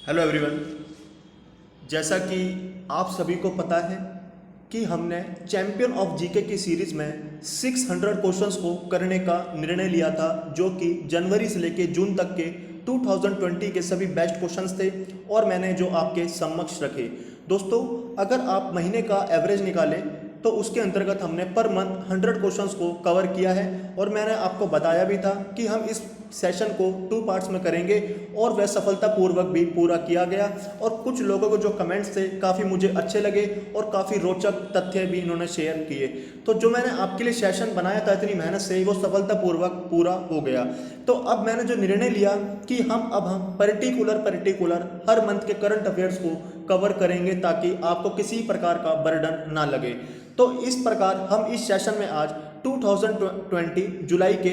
Hello everyone. जैसा कि आप सभी को पता है कि हमने चैंपियन ऑफ जीके की सीरीज़ में 600 क्वेश्चंस को करने का निर्णय लिया था, जो कि जनवरी से लेके जून तक के 2020 के सभी बेस्ट क्वेश्चंस थे और मैंने जो आपके समक्ष रखे। दोस्तों, अगर आप महीने का एवरेज निकालें तो उसके अंतर्गत हमने पर मंथ 100 क्वेश्चंस को कवर किया है और मैंने आपको बताया भी था कि हम इस सेशन को 2 पार्ट्स में करेंगे और वह सफलतापूर्वक भी पूरा किया गया। और कुछ लोगों को जो कमेंट्स थे काफ़ी मुझे अच्छे लगे और काफ़ी रोचक तथ्य भी इन्होंने शेयर किए। तो जो मैंने आपके लिए सेशन बनाया था इतनी मेहनत से, वो सफलतापूर्वक पूरा हो गया। तो अब मैंने जो निर्णय लिया कि हम पर्टिकुलर हर मंथ के करंट अफेयर्स को कवर करेंगे ताकि आपको किसी प्रकार का बर्डन ना लगे। तो इस प्रकार हम इस सेशन में आज 2020 जुलाई के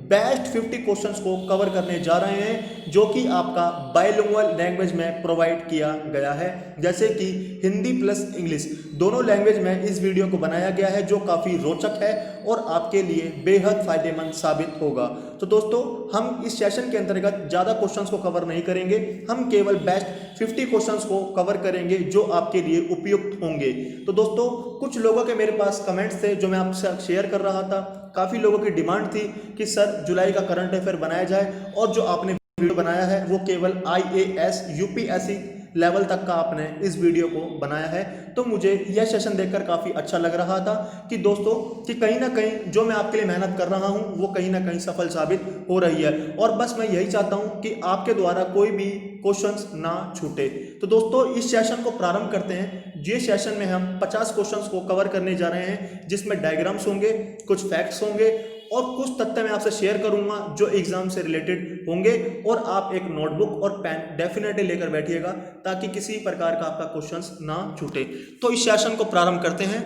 बेस्ट 50 क्वेश्चंस को कवर करने जा रहे हैं, जो कि आपका बाइलिंगुअल लैंग्वेज में प्रोवाइड किया गया है, जैसे कि हिंदी प्लस इंग्लिश दोनों लैंग्वेज में इस वीडियो को बनाया गया है, जो काफ़ी रोचक है और आपके लिए बेहद फायदेमंद साबित होगा। तो दोस्तों, हम इस सेशन के अंतर्गत ज़्यादा क्वेश्चंस को कवर नहीं करेंगे, हम केवल बेस्ट 50 क्वेश्चंस को कवर करेंगे जो आपके लिए उपयुक्त होंगे। तो दोस्तों, कुछ लोगों के मेरे पास कमेंट्स थे जो मैं आपसे शेयर कर रहा था। काफ़ी लोगों की डिमांड थी कि सर जुलाई का करंट अफेयर बनाया जाए, और जो आपने वीडियो बनाया है वो केवल IAS UPSC लेवल तक का आपने इस वीडियो को बनाया है। तो मुझे यह सेशन देखकर काफ़ी अच्छा लग रहा था कि दोस्तों कि कहीं ना कहीं जो मैं आपके लिए मेहनत कर रहा हूं वो कहीं ना कहीं सफल साबित हो रही है, और बस मैं यही चाहता हूं कि आपके द्वारा कोई भी क्वेश्चंस ना छूटे। तो दोस्तों, इस सेशन को प्रारंभ करते हैं। ये सेशन में हम 50 क्वेश्चंस को कवर करने जा रहे हैं, जिसमें डायग्राम्स होंगे, कुछ फैक्ट्स होंगे और कुछ तथ्य मैं आपसे शेयर करूंगा जो एग्जाम से रिलेटेड होंगे। और आप एक नोटबुक और पेन डेफिनेटली लेकर बैठिएगा ताकि किसी प्रकार का आपका क्वेश्चंस ना छूटे। तो इस सेशन को प्रारंभ करते हैं।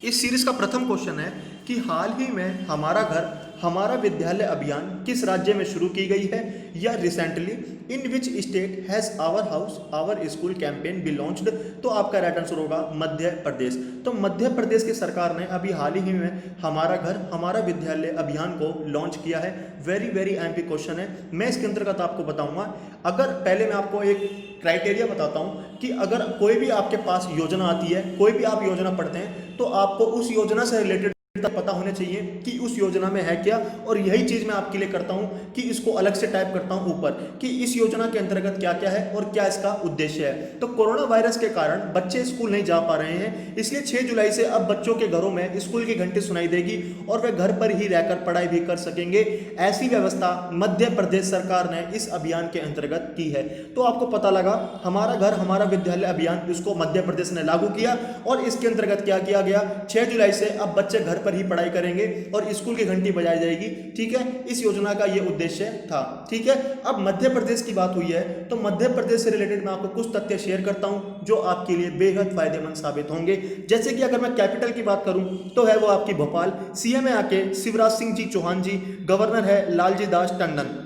इस सीरीज का प्रथम क्वेश्चन है कि हाल ही में हमारा घर हमारा विद्यालय अभियान किस राज्य में शुरू की गई है, या recently in which state has our house our school campaign be launched. तो आपका राइट आंसर होगा मध्य प्रदेश। तो मध्य प्रदेश की सरकार ने अभी हाल ही में हमारा घर हमारा विद्यालय अभियान को लॉन्च किया है। वेरी एमपी क्वेश्चन है। मैं इसके अंतर्गत आपको बताऊंगा। अगर पहले मैं आपको एक क्राइटेरिया बताता हूं कि अगर कोई भी आपके पास योजना आती है, कोई भी आप योजना पढ़ते हैं, तो आपको उस योजना से रिलेटेड पता होना चाहिए कि उस योजना में है क्या। और यही चीज मैं आपके लिए करता हूं कि इसको अलग से टाइप करता हूं ऊपर कि इस योजना के अंतर्गत क्या क्या है और क्या इसका उद्देश्य है। तो कोरोना वायरस के कारण बच्चे स्कूल नहीं जा पा रहे हैं, इसलिए 6 जुलाई से अब बच्चों के घरों में स्कूल की घंटी सुनाई देगी और वे घर पर ही रहकर पढ़ाई भी कर सकेंगे। ऐसी व्यवस्था मध्य प्रदेश सरकार ने इस अभियान के अंतर्गत की है। तो आपको पता लगा, हमारा घर हमारा विद्यालय अभियान, इसको मध्य प्रदेश ने लागू किया और इसके अंतर्गत क्या किया गया, 6 जुलाई से अब बच्चे घर पर ही पढ़ाई करेंगे और स्कूल की घंटी बजाई जाएगी। ठीक है, इस योजना का यह उद्देश्य था। ठीक है, अब मध्य प्रदेश की बात हुई है तो मध्य प्रदेश से रिलेटेड मैं आपको कुछ तथ्य शेयर करता हूं जो आपके लिए बेहद फायदेमंद साबित होंगे। जैसे कि अगर मैं कैपिटल की बात करूं तो है वो आपकी भोपाल। सीएम है आके शिवराज सिंह जी चौहान जी, गवर्नर है लालजी दास टंडन।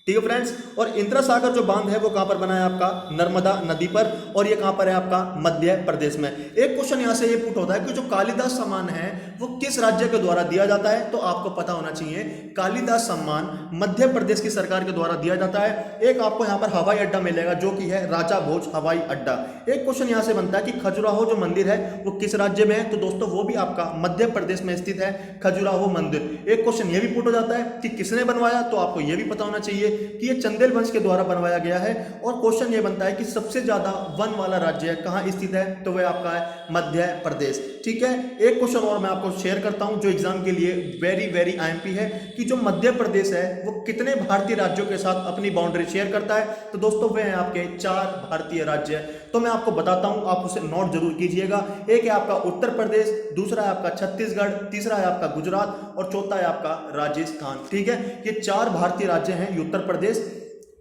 ठीक है फ्रेंड्स, और इंदिरा सागर जो बांध है वो कहां पर बना है, आपका नर्मदा नदी पर, और ये कहां पर है, आपका मध्य प्रदेश में। एक क्वेश्चन यहां से ये पुट होता है कि जो कालिदास सम्मान है वो किस राज्य के द्वारा दिया जाता है। तो आपको पता होना चाहिए कालिदास सम्मान मध्य प्रदेश की सरकार के द्वारा दिया जाता है। एक आपको यहां पर हवाई अड्डा मिलेगा जो कि है राजा भोज हवाई अड्डा। एक क्वेश्चन यहां से बनता है कि खजुराहो जो मंदिर है वो किस राज्य में है। तो दोस्तों, वो भी आपका मध्य प्रदेश में स्थित है, खजुराहो मंदिर। एक क्वेश्चन ये भी पुट हो जाता है कि किसने बनवाया। तो आपको यह भी पता होना चाहिए कि ये चंदेल वंश के द्वारा बनवाया गया है। और क्वेश्चन ये बनता है कि सबसे ज्यादा वन वाला राज्य कहां स्थित है। तो वह आपका है मध्य प्रदेश। ठीक है, एक क्वेश्चन और मैं आपको शेयर करता हूं जो एग्जाम के लिए वेरी आईएमपी है कि जो मध्य प्रदेश है वो कितने भारतीय राज्यों के साथ अपनी बाउंड्री शेयर करता है। तो दोस्तों, वे हैं आपके 4 भारतीय राज्य। तो मैं आपको बताता हूं, आप उसे नोट जरूर कीजिएगा। एक है आपका उत्तर प्रदेश, दूसरा है आपका छत्तीसगढ़, तीसरा है आपका गुजरात और चौथा है आपका राजस्थान। ठीक है, ये 4 भारतीय राज्य हैं, उत्तर प्रदेश,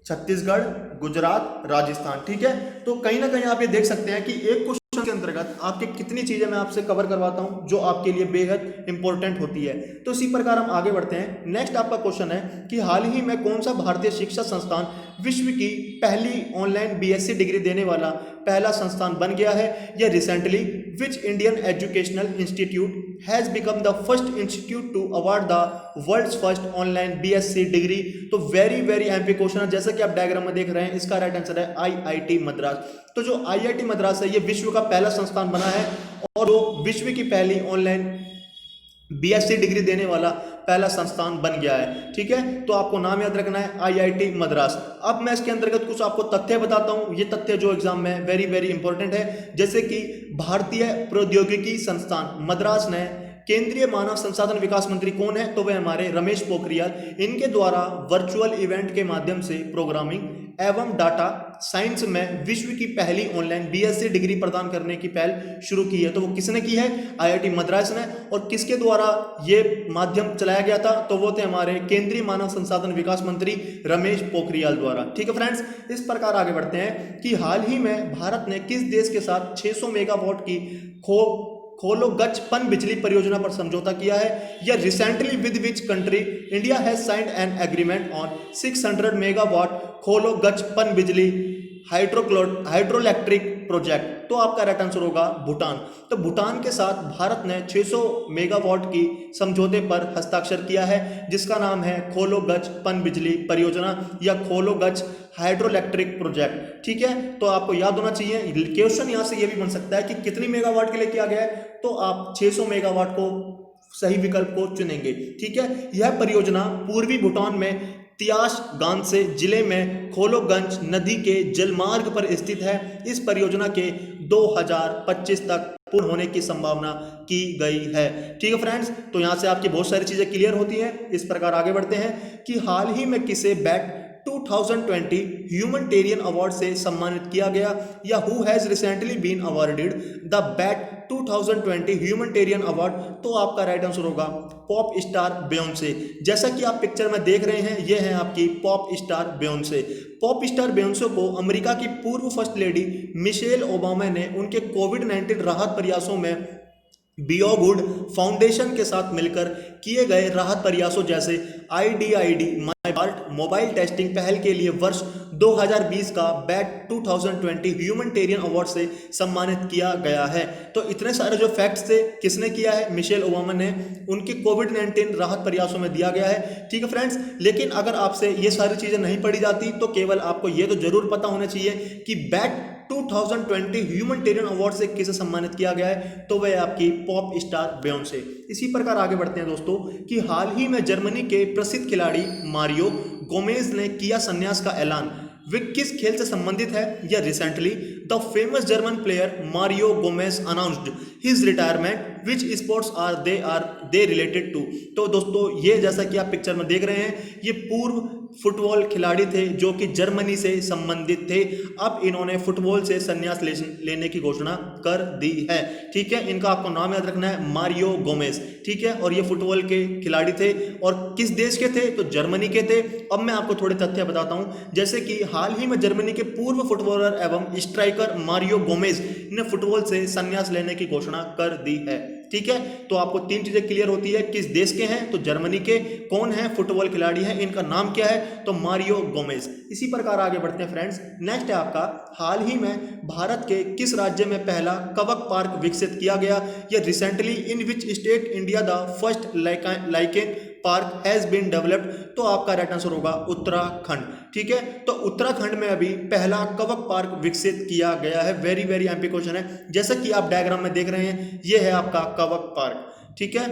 छत्तीसगढ़, गुजरात, राजस्थान। ठीक है, तो कहीं ना कहीं आप ये देख सकते हैं कि एक क्वेश्चन के अंतर्गत आपके कितनी चीजें मैं आपसे कवर करवाता हूं जो आपके लिए बेहद इंपॉर्टेंट होती है। तो इसी प्रकार हम आगे बढ़ते हैं। नेक्स्ट आपका क्वेश्चन है कि हाल ही में कौन सा भारतीय शिक्षा संस्थान विश्व की पहली ऑनलाइन BSc डिग्री देने वाला पहला संस्थान बन गया है, या recently which Indian educational institute has become the first institute to award the world's first online BSc degree? तो वेरी वेरी एमपी क्वेश्चन है, जैसा कि आप डायग्राम में देख रहे हैं। इसका राइट आंसर है आईआईटी मद्रास। तो जो आईआईटी मद्रास है ये विश्व का पहला संस्थान बना है और वो विश्व की पहली ऑनलाइन बीएससी डिग्री देने वाला पहला संस्थान बन गया है। ठीक है, तो आपको नाम याद रखना है आईआईटी मद्रास। अब मैं इसके अंतर्गत कुछ आपको तथ्य बताता हूं। ये तथ्य जो एग्जाम में वेरी वेरी इंपॉर्टेंट है, जैसे कि भारतीय प्रौद्योगिकी संस्थान मद्रास ने केंद्रीय मानव संसाधन विकास मंत्री कौन है? तो वे हमारे रमेश पोखरियाल। इनके द्वारा वर्चुअल इवेंट के माध्यम से प्रोग्रामिंग एवं डाटा साइंस में विश्व की पहली ऑनलाइन बीएससी डिग्री प्रदान करने की पहल शुरू की है। तो वो किसने की है? आईआईटी मद्रास ने। और किसके द्वारा ये माध्यम चलाया गया था? तो वो थे हमारे केंद्रीय मानव संसाधन विकास मंत्री रमेश पोखरियाल द्वारा। ठीक है फ्रेंड्स, इस प्रकार आगे बढ़ते हैं कि हाल ही में भारत ने किस देश के साथ 600 मेगावाट की खोलो गच पन बिजली परियोजना पर समझौता किया है? या recently with which country India has signed an agreement on 600 megawatt खोलो गच पन बिजली हाइड्रोइलेक्ट्रिक प्रोजेक्ट? तो आपका राइट आंसर होगा भूटान। तो भूटान के साथ भारत ने 600 मेगावाट की समझौते पर हस्ताक्षर किया है, जिसका नाम है खोलो गच पन बिजली परियोजना या खोलो गच हाइड्रोइलेक्ट्रिक प्रोजेक्ट। ठीक है, तो आपको याद होना चाहिए। क्वेश्चन यहां से ये भी बन सकता है कि कितनी मेगावाट के लिए किया गया है, तो आप 600 मेगावाट को सही विकल्प को चुनेंगे। ठीक है, यह परियोजना पूर्वी भूटान में तियास गांसे जिले में खोलोगंज नदी के जलमार्ग पर स्थित है। इस परियोजना के 2025 तक पूर्ण होने की संभावना की गई है। ठीक है फ्रेंड्स, तो यहां से आपकी बहुत सारी चीजें क्लियर होती हैं। इस प्रकार आगे बढ़ते हैं कि हाल ही में किसे बैट 2020 ह्यूमैनिटेरियन अवार्ड से सम्मानित किया गया? या who has recently been awarded the BET 2020 humanitarian award? तो आपका राइट आंसर होगा पॉप स्टार बेयोंसे। जैसा कि आप पिक्चर में देख रहे हैं, ये है आपकी पॉप स्टार बेयोंसे। पॉप स्टार बेयोंसे को अमेरिका की पूर्व फर्स्ट लेडी मिशेल ओबामा ने उनके कोविड-19 राहत प्रयासों में बियोगुड फाउंडेशन के साथ मिलकर किए गए राहत प्रयासों जैसे आईडीआईडी मोबाइल टेस्टिंग पहल के लिए वर्ष 2020 का बैट 2020 ह्यूमैनिटेरियन अवार्ड से सम्मानित किया गया है। तो इतने सारे जो फैक्ट्स थे किसने किया है? मिशेल ओबामा ने उनके कोविड-19 राहत प्रयासों में दिया गया है। ठीक है फ्रेंड्स, लेकिन अगर आपसे ये सारी चीजें नहीं पढ़ी जाती तो केवल आपको ये तो जरूर पता होना चाहिए कि बैट 2020 ह्यूमैनिटेरियन अवार्ड से किसे सम्मानित किया गया है? तो वह आपकी पॉप स्टार बेयोंसे। इसी प्रकार आगे बढ़ते हैं दोस्तों कि हाल ही में जर्मनी के प्रसिद्ध खिलाड़ी मारियो गोमेज ने किया संन्यास का ऐलान। वे किस खेल से संबंधित है? या recently the famous German player Mario Gomez announced his retirement which sports are they related to? तो दोस्तों ये जैसा कि आप पिक्चर में देख रहे हैं, ये पूर्व फुटबॉल खिलाड़ी थे जो कि जर्मनी से संबंधित थे। अब इन्होंने फुटबॉल से संन्यास लेने की घोषणा कर दी है। ठीक है, इनका आपको नाम याद रखना है मारियो गोमेज। ठीक है, और ये फुटबॉल के खिलाड़ी थे और किस देश के थे? तो जर्मनी के थे। अब मैं आपको थोड़े तथ्य बताता हूं, जैसे कि हाल ही में जर्मनी के पूर्व फुटबॉलर एवं स्ट्राइकर मारियो गोमेज ने फुटबॉल से संन्यास लेने की घोषणा कर दी है। ठीक है, तो आपको तीन चीजें क्लियर होती है, किस देश के हैं? तो जर्मनी के। कौन है? फुटबॉल खिलाड़ी हैं। इनका नाम क्या है? तो मारियो गोमेज। इसी प्रकार आगे बढ़ते हैं फ्रेंड्स। नेक्स्ट है आपका, हाल ही में भारत के किस राज्य में पहला कवक पार्क विकसित किया गया? या recently in which state India the first lichen park has been developed? तो आपका राइट आंसर होगा उत्तराखंड। ठीक है, तो उत्तराखंड में अभी पहला कवक पार्क विकसित किया गया है। वेरी वेरी एमपी क्वेश्चन है, जैसा कि आप डायग्राम में देख रहे हैं, ये है आपका कवक पार्क। ठीक है,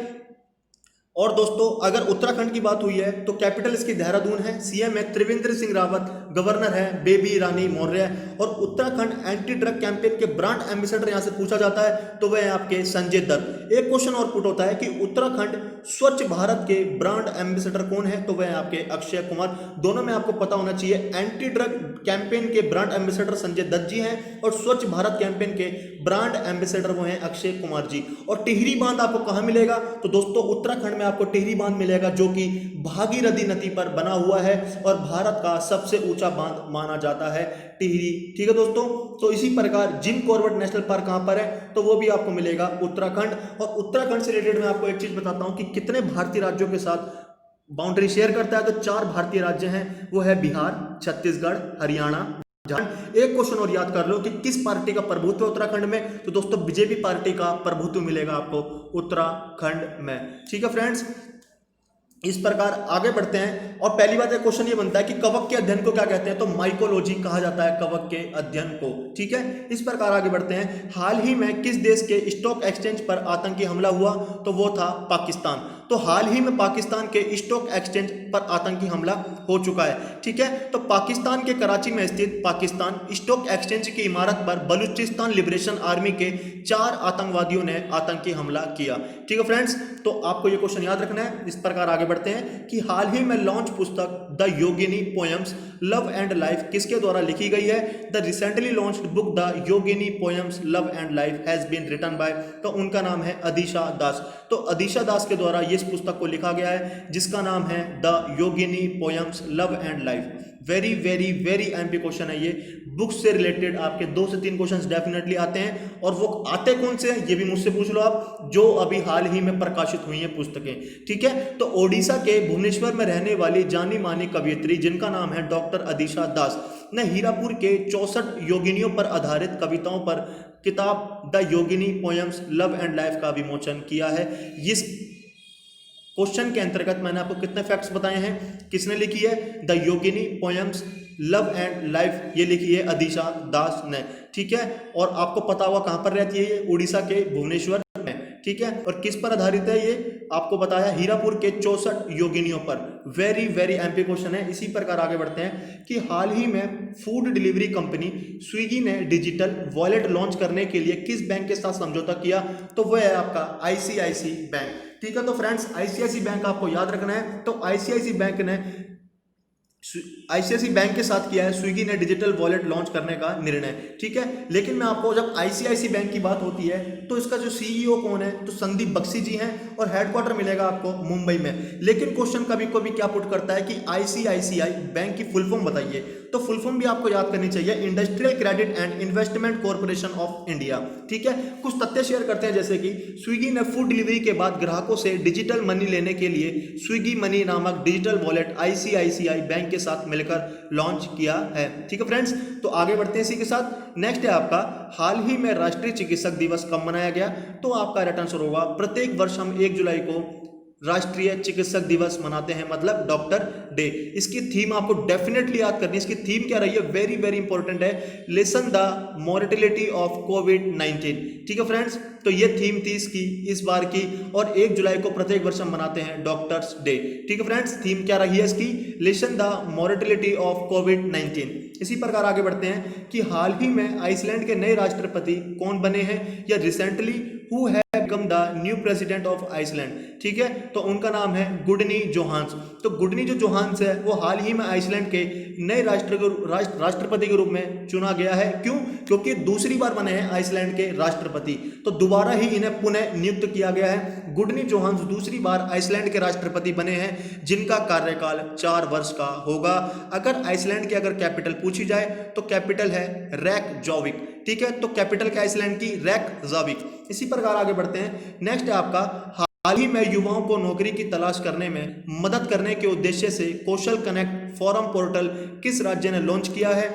और दोस्तों अगर उत्तराखंड की बात हुई है तो कैपिटल इसकी देहरादून है, सीएम है त्रिवेंद्र सिंह रावत, गवर्नर है बेबी रानी मौर्य। और उत्तराखंड एंटी ड्रग कैंपेन के ब्रांड एम्बेसडर यहां से पूछा जाता है तो वह है आपके संजय दत्त। एक क्वेश्चन और पुट होता है कि उत्तराखंड स्वच्छ भारत के ब्रांड एम्बेसडर कौन है? तो वह आपके अक्षय कुमार। दोनों में आपको पता होना चाहिए, एंटी ड्रग कैंपेन के ब्रांड एम्बेसडर संजय दत्त जी हैं और स्वच्छ भारत कैंपेन के ब्रांड एम्बेसडर वो हैं अक्षय कुमार जी। और टिहरी बांध आपको कहां मिलेगा? तो दोस्तों उत्तराखंड में आपको टिहरी बांध मिलेगा, जो कि भागीरथी नदी पर बना हुआ है और भारत का सबसे ऊंचा बांध माना जाता है टिहरी। ठीक है दोस्तों, तो इसी प्रकार जिम कॉर्बेट नेशनल पार्क कहां पर है? तो वो भी आपको मिलेगा उत्तराखंड। और उत्तराखंड से रिलेटेड मैं आपको एक चीज बताता हूं कि कितने भारतीय राज्यों के साथ बाउंड्री शेयर करता है। तो 4 भारतीय राज्य हैं, वो है बिहार, छत्तीसगढ़, हरियाणा, एक क्वेश्चन और याद कर लो कि किस पार्टी का प्रभुत्व है उत्तराखंड में, तो दोस्तों बीजेपी पार्टी का प्रभुत्व मिलेगा आपको उत्तराखंड में। ठीक है फ्रेंड्स, इस प्रकार आगे बढ़ते हैं। और पहली बात क्वेश्चन ये बनता है कि कवक के अध्ययन को क्या कहते हैं, तो माइकोलॉजी कहा जाता है कवक के अध्ययन को। ठीक है, इस प्रकार आगे बढ़ते हैं। हाल ही में किस देश के स्टॉक एक्सचेंज पर आतंकी हमला हुआ, तो वो था पाकिस्तान। तो हाल ही में पाकिस्तान के स्टॉक एक्सचेंज पर आतंकी हमला हो चुका है। ठीक है, तो पाकिस्तान के कराची में स्थित पाकिस्तान स्टॉक एक्सचेंज की इमारत पर बलूचिस्तान लिबरेशन आर्मी के 4 आतंकवादियों ने आतंकी हमला किया। ठीक है फ्रेंड्स, तो आपको ये क्वेश्चन याद रखना है। इस प्रकार आगे बढ़ते हैं कि हाल ही में लॉन्च पुस्तक the Yogini poems love and life किसके द्वारा लिखी गई है। The recently launched book the Yogini poems love and life has been written by, तो उनका नाम है अदिशा दास। तो अदिशा दास के द्वारा इस पुस्तक को लिखा गया है जिसका नाम है the Yogini poems love and life. Very very very imp question है ये। बुक से रिलेटेड आपके 2 से 3 क्वेश्चंस डेफिनेटली आते हैं, और वो आते कौन से हैं ये भी मुझसे पूछ लो आप, जो अभी हाल ही में प्रकाशित हुई हैं पुस्तकें। ठीक है, तो ओडिशा के भुवनेश्वर में रहने वाली जानी मानी कवयित्री जिनका नाम है डॉक्टर अदिशा दास ने हीरापुर के 64 योगिनियों पर आधारित कविताओं पर किताब the Yogini poems love and life का विमोचन किया है। इस क्वेश्चन के अंतर्गत मैंने आपको कितने फैक्ट्स बताए हैं, किसने लिखी है, the Yogini poems love and life, ये लिखी है अदिशा दास ने। ठीक है, और आपको पता होगा कहां पर रहती है ये, उड़ीसा के भुवनेश्वर में। ठीक है, और किस पर आधारित है ये, आपको बताया हीरापुर के 64 योगिनियों पर। वेरी वेरी एमपी क्वेश्चन है। इसी प्रकार आगे बढ़ते हैं कि हाल ही में फूड डिलीवरी कंपनी स्विगी ने डिजिटल वॉलेट लॉन्च करने के लिए किस बैंक के साथ समझौता किया, तो वह है आपका आईसीआईसी बैंक। ठीक है, तो फ्रेंड्स आईसीआईसी बैंक आपको याद रखना है। तो आईसीआईसी बैंक के साथ किया है स्विगी ने डिजिटल वॉलेट लॉन्च करने का निर्णय। ठीक है, लेकिन मैं आपको, जब आईसीआईसी बैंक की बात होती है तो इसका जो सीईओ कौन है, तो संदीप बख्शी जी हैं, और हेडक्वार्टर मिलेगा आपको मुंबई में। लेकिन क्वेश्चन कभी कभी क्या पुट करता है कि आईसीआईसीआई बैंक की फुल फॉर्म बताइए, तो फुल फॉर्म भी आपको याद करनी चाहिए, industrial credit and investment corporation of India. ठीक है, कुछ तथ्य शेयर करते हैं, जैसे कि स्विगी ने फूड डिलीवरी के बाद ग्राहकों से डिजिटल मनी लेने के लिए स्विगी मनी नामक डिजिटल वॉलेट आईसीआईसीआई बैंक के साथ मिलकर लॉन्च किया है। ठीक है फ्रेंड्स, तो आगे बढ़ते हैं इसी के साथ। नेक्स्ट है आपका, हाल ही में राष्ट्रीय चिकित्सक दिवस कब मनाया गया, तो आपका राइट आंसर होगा, प्रत्येक वर्ष हम 1 जुलाई को राष्ट्रीय चिकित्सक दिवस मनाते हैं, मतलब डॉक्टर डे। इसकी थीम आपको डेफिनेटली याद करनी है। इसकी थीम क्या रही है, वेरी वेरी इंपॉर्टेंट है, लेसन द मोर्टेलिटी ऑफ कोविड-19। ठीक है फ्रेंड्स, तो ये थीम थी इसकी इस बार की, और 1 जुलाई को प्रत्येक वर्ष हम मनाते हैं डॉक्टर्स डे। ठीक है फ्रेंड्स, थीम क्या रही है इसकी, लेसन द मोर्टेलिटी ऑफ कोविड-19। इसी प्रकार आगे बढ़ते हैं कि हाल ही में आइसलैंड के नए राष्ट्रपति कौन बने हैं, या recently who have become the new president of Iceland. ठीक है, तो उनका नाम है गुडनी जोहान्स। तो गुडनी जो जोहान्स है वो हाल ही में आइसलैंड के नए राष्ट्रपति के रूप में चुना गया है। क्यों, क्योंकि दूसरी बार बने हैं आइसलैंड के राष्ट्रपति, तो दोबारा ही इन्हें पुनः नियुक्त किया गया है। गुडनी जोहान्स दूसरी बार आइसलैंड के राष्ट्रपति बने हैं, जिनका कार्यकाल 4 वर्ष का होगा। अगर आइसलैंड की अगर कैपिटल पूछी जाए तो कैपिटल है रेकजाविक। ठीक है, तो कैपिटल क्या आइसलैंड की, रेकजाविक। इसी प्रकार आगे बढ़ते हैं। नेक्स्ट है आपका, हाल ही में युवाओं को नौकरी की तलाश करने में मदद करने के उद्देश्य से कौशल कनेक्ट फोरम पोर्टल किस राज्य ने लॉन्च किया है,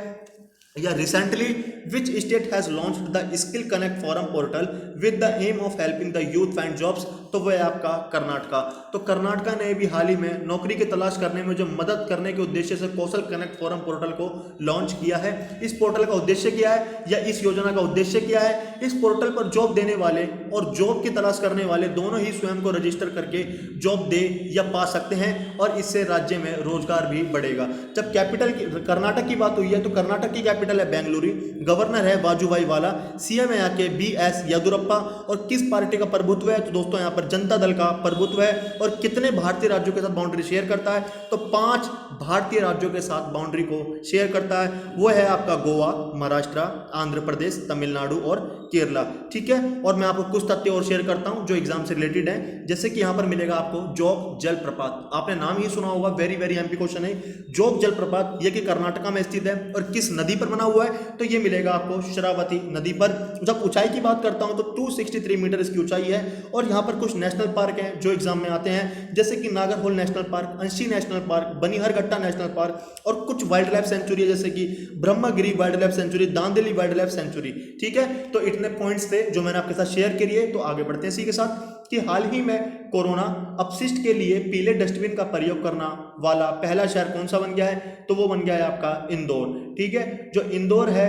या recently which state has launched the skill connect forum portal with the aim of helping the youth find jobs, तो वह है आपका कर्नाटका। तो कर्नाटका ने भी हाल ही में नौकरी की तलाश करने में जो मदद करने के उद्देश्य से कौशल कनेक्ट फोरम पोर्टल को लॉन्च किया है। इस पोर्टल का उद्देश्य क्या है, या इस योजना का उद्देश्य क्या है, इस पोर्टल पर जॉब देने वाले और जॉब की तलाश करने वाले दोनों ही स्वयं को रजिस्टर करके जॉब दे या पा सकते हैं, और इससे राज्य में रोजगार भी बढ़ेगा। जब कैपिटल कर्नाटक की बात हुई है तो कर्नाटक की कैपिटल है बेंगलुरु, गवर्नर है वाजुभाई वाला, सीएम है यहाँ के BS येदियुरप्पा, और किस पार्टी का प्रभुत्व है, तो दोस्तों यहाँ पर जनता दल का प्रभुत्व है। और कितने भारतीय राज्यों के साथ बाउंड्री शेयर करता है, तो 5 भारतीय राज्यों के साथ बाउंड्री को शेयर करता है। वो है आपका गोवा, महाराष्ट्र, आंध्र प्रदेश, तमिलनाडु और केरला। ठीक है, और मैं आपको कुछ तथ्य और शेयर करता हूं जो एग्जाम से रिलेटेड है, जैसे कि यहां पर मिलेगा आपको जोग जलप्रपात। आपने नाम ही सुना होगा, वेरी वेरी एमपी क्वेश्चन है। जोग जलप्रपात ये कि कर्नाटका में स्थित है, और किस नदी पर बना हुआ है तो ये मिलेगा आपको शरावती नदी पर। जब ऊंचाई की बात करता हूं तो 263 मीटर इसकी ऊंचाई है। और यहाँ पर कुछ नेशनल पार्क हैं जो एग्जाम में आते हैं, जैसे कि नागरहोल नेशनल पार्क, अंशी नेशनल पार्क, बनिहारगट्टा नेशनल पार्क, और कुछ वाइल्ड लाइफ सेंचुरी जैसे कि Brahmagiri wild life century, Dandeli wild life century. ठीक है, तो इतने पॉइंट्स थे जो मैंने आपके साथ शेयर किए। तो आगे बढ़ते हैं इसी के साथ कि हाल ही में कोरोना अपशिष्ट के लिए पीले डस्टबिन का प्रयोग करना वाला पहला शहर कौन सा बन गया है, तो वो बन गया है आपका इंदौर। ठीक है, जो इंदौर है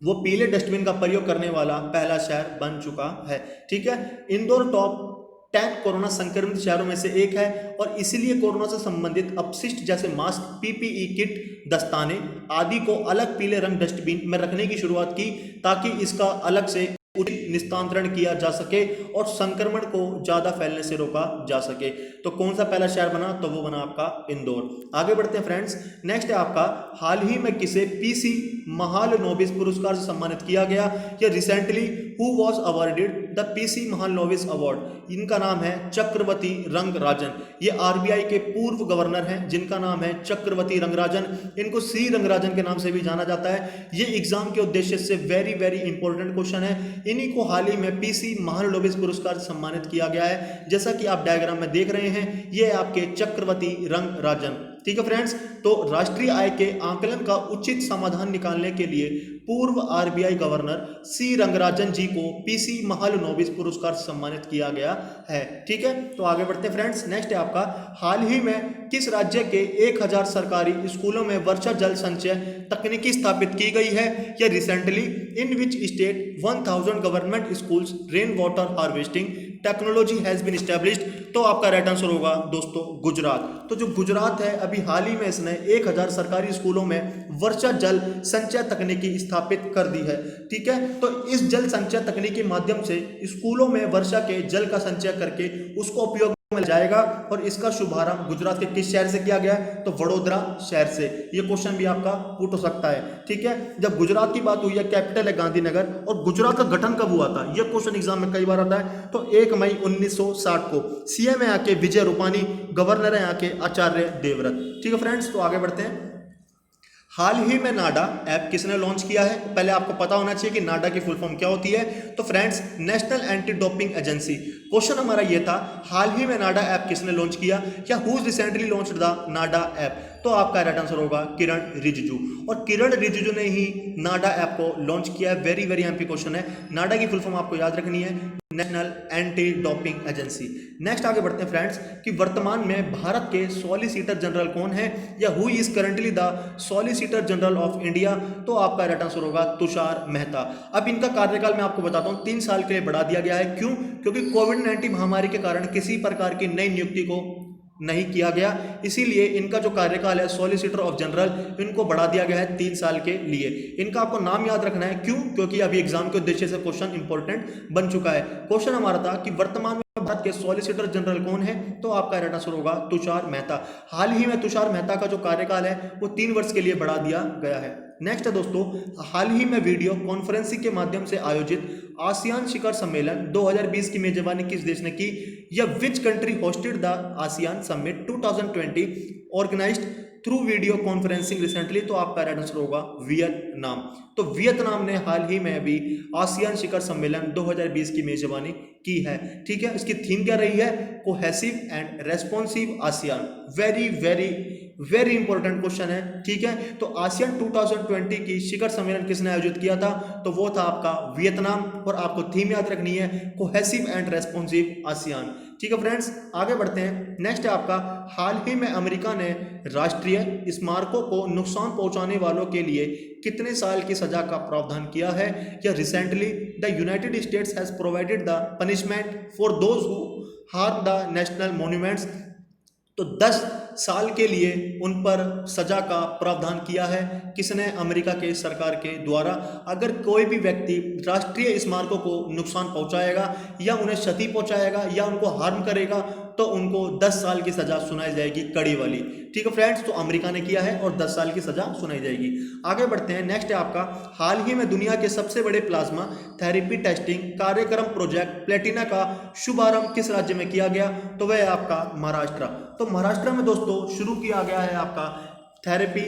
वो पीले डस्टबिन का प्रयोग करने वाला पहला शहर बन चुका है। ठीक है, इंदौर टॉप 10 कोरोना संक्रमित शहरों में से एक है और इसीलिए कोरोना से संबंधित अपशिष्ट जैसे मास्क, पीपीई किट, दस्ताने आदि को अलग पीले रंग डस्टबिन में रखने की शुरुआत की, ताकि इसका अलग से उचित निस्तांतरण किया जा सके और संक्रमण को ज्यादा फैलने से रोका जा सके। तो कौन सा पहला शहर बना, तो वो बना आपका इंदौर। आगे बढ़ते हैं फ्रेंड्स, नेक्स्ट है आपका हाल ही में किसे पीसी महालनोबिस पुरस्कार से सम्मानित किया गया, या recently who was awarded the PC Mahalanobis award. इनका नाम है चक्रवर्ती रंगराजन। ये आरबीआई के पूर्व गवर्नर हैं जिनका नाम है चक्रवर्ती रंगराजन। इनको सी रंगराजन के नाम से भी जाना जाता है। ये एग्जाम के उद्देश्य से वेरी वेरी इंपॉर्टेंट क्वेश्चन है। इन्हीं को हाल ही में पीसी महालनोबिस पुरस्कार से सम्मानित किया गया है। जैसा कि आप डायग्राम में देख रहे हैं, ये आपके चक्रवर्ती रंगराजन। ठीक है फ्रेंड्स, तो राष्ट्रीय आय के आकलन का उचित समाधान निकालने के लिए पूर्व आरबीआई गवर्नर सी रंगराजन जी को पीसी महालनोबिस पुरस्कार से सम्मानित किया गया है। ठीक है, तो आगे बढ़ते हैं फ्रेंड्स, नेक्स्ट है आपका हाल ही में किस राज्य के 1000 सरकारी स्कूलों में वर्षा जल संचय तकनीकी स्थापित की गई है, या recently in which state 1000 government schools rain water harvesting technology has been established. तो आपका राइट आंसर होगा दोस्तों गुजरात। तो जो गुजरात है अभी हाल ही में इसने 1000 सरकारी स्कूलों में वर्षा जल संचय तकनीकी स्थापित कर दी है। ठीक है, तो इस जल संचय तकनीक के माध्यम से स्कूलों में वर्षा के जल का संचय करके उसको उपयोग में जाएगा। और इसका शुभारंभ गुजरात के किस शहर से किया गया है, तो वडोदरा शहर से। ये क्वेश्चन भी आपका पुट हो सकता है। ठीक है, जब गुजरात की बात हुई है, कैपिटल है गांधीनगर, और गुजरात का गठन कब हुआ था, यह क्वेश्चन एग्जाम में कई बार आता है। तो 1 मई 1960 को। सीएम है यहाँ के विजय रूपानी, गवर्नर है यहाँ के आचार्य देवव्रत। ठीक है फ्रेंड्स, तो आगे बढ़ते हैं। हाल ही में नाडा ऐप किसने लॉन्च किया है, पहले आपको पता होना चाहिए कि नाडा की फुल फॉर्म क्या होती है। तो friends, national anti doping agency. Question हमारा ये था, हाल ही में नाडा ऐप किसने लॉन्च किया, या who recently launched the Nada app. तो आपका राइट आंसर होगा किरण रिजिजू। और किरण रिजिजू ने ही नाडा ऐप को लॉन्च किया है। वेरी वेरी एमपी क्वेश्चन है। नाडा की फुल फॉर्म आपको याद रखनी है, national anti doping agency. Next आगे बढ़ते हैं फ्रेंड्स कि वर्तमान में भारत के सॉलिसिटर जनरल कौन है, या who is currently the solicitor general of India. तो आपका राइट आंसर होगा तुषार मेहता। अब इनका कार्यकाल मैं आपको बताता हूं 3 साल के लिए बढ़ा दिया गया है। क्यों, क्योंकि कोविड-19 महामारी के कारण किसी प्रकार की नई नियुक्ति को नहीं किया गया, इसीलिए इनका जो कार्यकाल है सॉलिसिटर ऑफ जनरल, इनको बढ़ा दिया गया है 3 साल के लिए। इनका आपको नाम याद रखना है। क्यों, क्योंकि अभी एग्जाम के उद्देश्य से क्वेश्चन इंपॉर्टेंट बन चुका है। क्वेश्चन हमारा था कि वर्तमान में भारत के सॉलिसिटर जनरल कौन है, तो आपका राइट आंसर होगा तुषार मेहता। हाल ही में तुषार मेहता का जो कार्यकाल है वो 3 वर्ष के लिए बढ़ा दिया गया है। नेक्स्ट है दोस्तों, हाल ही में वीडियो कॉन्फ्रेंसिंग के माध्यम से आयोजित आसियान शिखर सम्मेलन 2020 की मेजबानी किस देश ने की, या which country hosted the ASEAN summit 2020 organized through video conferencing recently. तो आपका राइट आंसर होगा वियतनाम। तो वियतनाम ने हाल ही में भी आसियान शिखर सम्मेलन 2020 की मेजबानी की है। ठीक है, इसकी थीम क्या रही है, cohesive and responsive ASEAN. Very very very important question है। ठीक है, तो आसियान 2020 की शिखर सम्मेलन किसने आयोजित किया था, तो वो था आपका वियतनाम। और आपको थीम याद रखनी है, कोहेसिव एंड रेस्पॉन्सिव आसियान। ठीक है फ्रेंड्स, आगे बढ़ते हैं। नेक्स्ट है आपका, हाल ही में अमेरिका ने राष्ट्रीय स्मारकों को नुकसान पहुंचाने वालों के लिए कितने साल की सजा का प्रावधान किया है, या recently the United states has provided the punishment for those who harm the national monuments. तो 10 साल के लिए उन पर सजा का प्रावधान किया है। किसने, अमेरिका के सरकार के द्वारा। अगर कोई भी व्यक्ति राष्ट्रीय स्मारकों को नुकसान पहुंचाएगा, या उन्हें क्षति पहुंचाएगा, या उनको हार्म करेगा, तो उनको 10 साल की सजा सुनाई जाएगी, कड़ी वाली। ठीक है फ्रेंड्स, तो अमेरिका ने किया है और 10 साल की सजा सुनाई जाएगी। आगे बढ़ते हैं। नेक्स्ट है आपका, हाल ही में दुनिया के सबसे बड़े प्लाज्मा थेरेपी टेस्टिंग कार्यक्रम प्रोजेक्ट प्लेटिना का शुभारंभ किस राज्य में किया गया, तो वह है आपका महाराष्ट्र। तो महाराष्ट्र में दोस्तों शुरू किया गया है आपका थेरेपी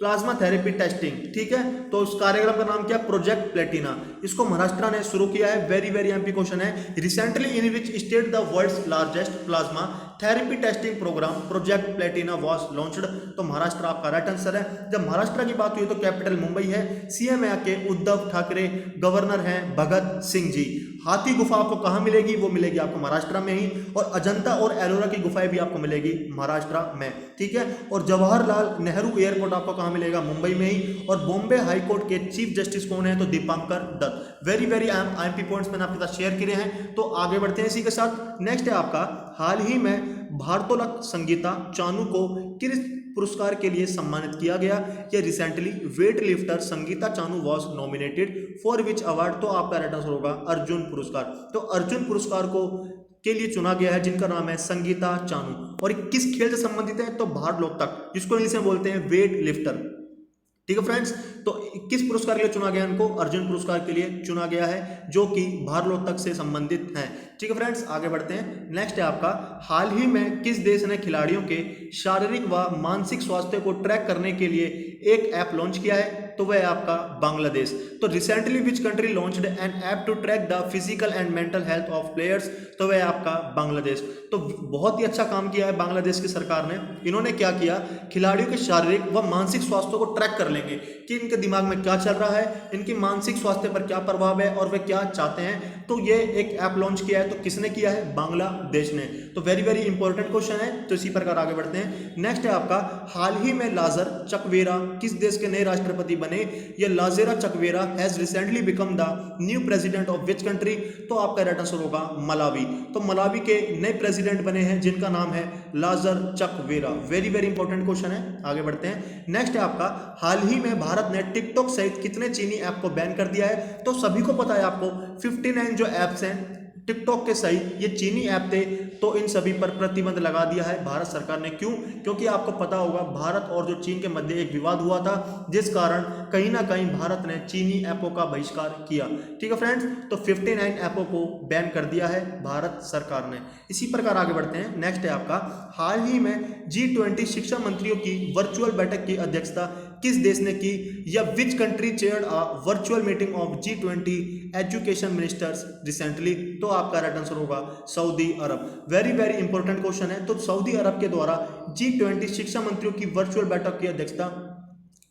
प्लाज्मा थेरेपी टेस्टिंग, ठीक है। तो उस कार्यक्रम का नाम क्या, प्रोजेक्ट प्लेटिना। इसको महाराष्ट्र ने शुरू किया है। वेरी वेरी एमपी क्वेश्चन है। Recently in which state the world's largest plasma therapy testing program project Platina was launched. तो महाराष्ट्र आपका राइट आंसर है। जब महाराष्ट्र की बात हुई तो कैपिटल मुंबई है। सीएम है के उद्धव ठाकरे, गवर्नर हैं भगत सिंह जी। हाथी गुफा आपको कहाँ मिलेगी, वो मिलेगी आपको महाराष्ट्र में ही। और अजंता और एलोरा की गुफाएं भी आपको मिलेगी महाराष्ट्र में, ठीक है। और जवाहरलाल नेहरू एयरपोर्ट आपको कहाँ मिलेगा, मुंबई में ही। और बॉम्बे हाई कोर्ट के चीफ जस्टिस कौन है, तो Dipankar Datta. Very very imp points मैंने आपके साथ शेयर किए हैं। तो आगे बढ़ते हैं इसी के साथ। नेक्स्ट है आपका, हाल ही में भारतोलक संगीता चानू को किस पुरस्कार के लिए सम्मानित किया गया। ये recently weight lifter Sangeeta Chanu was nominated for which award. तो आपका राइट आंसर होगा अर्जुन पुरस्कार। तो अर्जुन पुरस्कार को के लिए चुना गया है जिनका नाम है संगीता चानू। और किस खेल से संबंधित है, तो भारोत्तोलक, जिसको इंग्लिश में बोलते हैं वेट लिफ्टर, ठीक है फ्रेंड्स। तो किस पुरस्कार के लिए चुना गया इनको, अर्जुन पुरस्कार के लिए चुना गया है, जो कि भारोत्तोलक से संबंधित है, ठीक है फ्रेंड्स। आगे बढ़ते हैं। नेक्स्ट है आपका, हाल ही में किस देश ने खिलाड़ियों के शारीरिक व मानसिक स्वास्थ्य को ट्रैक करने के लिए एक ऐप लॉन्च किया है, तो वह है आपका बांग्लादेश। तो recently which country launched an app to track the physical and mental health of players, तो वह है आपका बांग्लादेश। तो बहुत ही अच्छा काम किया है बांग्लादेश की सरकार ने। इन्होंने क्या किया, खिलाड़ियों के शारीरिक व मानसिक स्वास्थ्य को ट्रैक कर लेंगे कि इनके दिमाग में क्या चल रहा है, इनकी मानसिक स्वास्थ्य पर क्या प्रभाव है और वे क्या चाहते हैं। तो ये एक ऐप लॉन्च किया है। तो किसने किया है, बांग्लादेश ने। तो वेरी वेरी इंपॉर्टेंट क्वेश्चन है। तो इसी प्रकार आगे बढ़ते हैं। नेक्स्ट है आपका, हाल ही में लाजर चकवेरा किस देश के नए राष्ट्रपति बने। ये Lazarus Chakwera has recently become the new president of which country. तो आपका राइट आंसर होगा मलावी। तो मलावी के नए प्रेसिडेंट बने हैं जिनका नाम है Lazarus Chakwera. Very very important question है। आगे बढ़ते हैं। नेक्स्ट है आपका, हाल ही में भारत ने टिकटॉक सहित कितने चीनी ऐप को बैन कर दिया है। तो सभी को पता है आपको 59 जो ऐप्स हैं टिकटॉक के सहित ये चीनी ऐप थे, तो इन सभी पर प्रतिबंध लगा दिया है भारत सरकार ने। क्यों, क्योंकि आपको पता होगा भारत और जो चीन के मध्य एक विवाद हुआ था, जिस कारण कहीं ना कहीं भारत ने चीनी ऐपों का बहिष्कार किया, ठीक है फ्रेंड्स। तो 59 ऐपों को बैन कर दिया है भारत सरकार ने। इसी प्रकार आगे बढ़ते हैं। नेक्स्ट है आपका, हाल ही में G20 शिक्षा मंत्रियों की वर्चुअल बैठक की अध्यक्षता किस देश ने की, या which country chaired a virtual meeting of G20 education ministers recently. तो आपका राइट आंसर होगा सऊदी अरब। वेरी वेरी इंपॉर्टेंट क्वेश्चन है। तो सऊदी अरब के द्वारा G20 शिक्षा मंत्रियों की वर्चुअल बैठक की अध्यक्षता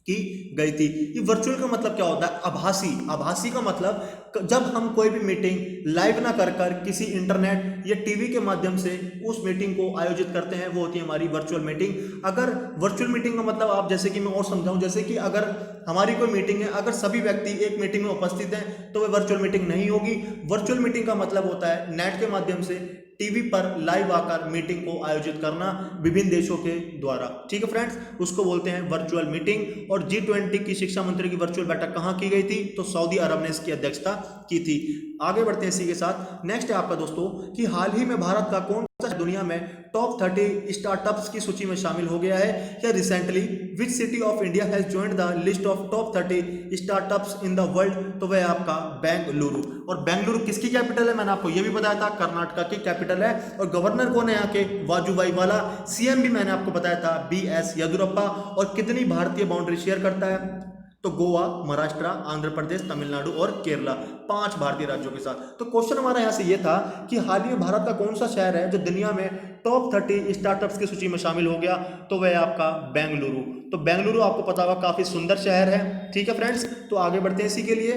की गई थी। ये वर्चुअल का मतलब क्या होता है, आभासी। आभासी का मतलब जब हम कोई भी मीटिंग लाइव ना कर कर किसी इंटरनेट या टीवी के माध्यम से उस मीटिंग को आयोजित करते हैं, वो होती है हमारी वर्चुअल मीटिंग। अगर वर्चुअल मीटिंग का मतलब आप, जैसे कि मैं और समझाऊं, जैसे कि अगर हमारी कोई मीटिंग है, अगर सभी व्यक्ति एक मीटिंग में उपस्थित हैं तो वह वर्चुअल मीटिंग नहीं होगी। वर्चुअल मीटिंग का मतलब होता है नेट के माध्यम से टीवी पर लाइव आकर मीटिंग को आयोजित करना विभिन्न देशों के द्वारा, ठीक है फ्रेंड्स, उसको बोलते हैं वर्चुअल मीटिंग। और G20 की शिक्षा मंत्री की वर्चुअल बैठक कहाँ की गई थी, तो सऊदी अरब ने इसकी अध्यक्षता की थी। आगे बढ़ते हैं इसी के साथ। नेक्स्ट है आपका दोस्तों, कि हाल ही में भारत का कौन सा दुनिया में टॉप 30 स्टार्टअप्स की सूची में शामिल हो गया है, या recently which city of India has joined the list of top 30 startups in the world. तो वह आपका बेंगलुरु। और बेंगलुरु किसकी कैपिटल है, मैंने आपको यह भी बताया था, कर्नाटका की कैपिटल है। और गवर्नर कौन है यहाँ के, वाजुभाई वाला। सीएम भी मैंने आपको बताया था, BS येदियुरप्पा। और कितनी भारतीय बाउंड्री शेयर करता है, तो गोवा, महाराष्ट्र, आंध्र प्रदेश, तमिलनाडु और केरला, 5 भारतीय राज्यों के साथ। तो क्वेश्चन हमारा यहाँ से ये था कि हाल ही में भारत का कौन सा शहर है जो दुनिया में टॉप 30 स्टार्टअप्स की सूची में शामिल हो गया, तो वह आपका बेंगलुरु। तो बेंगलुरु आपको पता होगा काफी सुंदर शहर है, ठीक है फ्रेंड्स। तो आगे बढ़ते हैं इसी के लिए।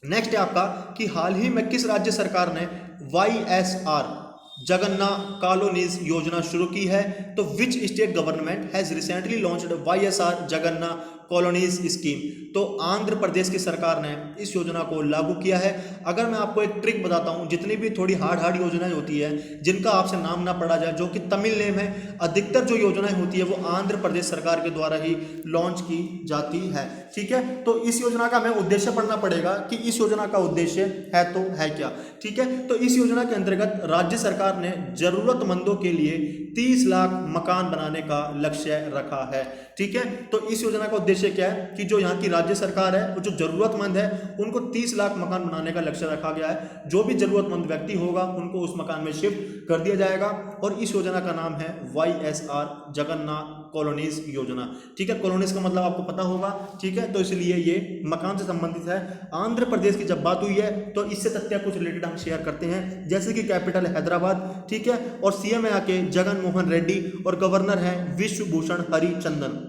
नेक्स्ट है आपका, कि हाल ही में किस राज्य सरकार ने YSR जगन्ना कॉलोनीज योजना शुरू की है, तो which state government has recently launched YSR Jagananna colonies scheme. तो आंध्र प्रदेश की सरकार ने इस योजना को लागू किया है। अगर मैं आपको एक ट्रिक बताता हूं, जितनी भी थोड़ी हार्ड योजनाएं होती है जिनका आपसे नाम ना पड़ा जाए, जो कि तमिल नेम है, अधिकतर जो योजनाएं होती है वो आंध्र प्रदेश सरकार के द्वारा ही लॉन्च की जाती है, ठीक है। तो इस योजना का हमें उद्देश्य पढ़ना पड़ेगा कि इस योजना का उद्देश्य है तो है क्या, ठीक है। तो इस योजना के अंतर्गत राज्य सरकार ने जरूरतमंदों के लिए 30 लाख मकान बनाने का लक्ष्य रखा है, ठीक है। तो इस योजना का उद्देश्य क्या है कि जो यहाँ की राज्य सरकार है, वो जो जरूरतमंद है उनको 30 लाख मकान बनाने का लक्ष्य रखा गया है। जो भी जरूरतमंद व्यक्ति होगा उनको उस मकान में शिफ्ट कर दिया जाएगा। और इस योजना का नाम है YSR जगन्ना कॉलोनीज योजना। ठीक है, कॉलोनीज का मतलब आपको पता होगा। ठीक है, तो इसलिए ये मकान से संबंधित है। आंध्र प्रदेश की जब बात हुई है तो इससे तथ्य कुछ रिलेटेड हम शेयर करते हैं, जैसे कि कैपिटल हैदराबाद। ठीक है, और सीएम है आके जगन मोहन रेड्डी और गवर्नर है विश्वभूषण हरिचंदन।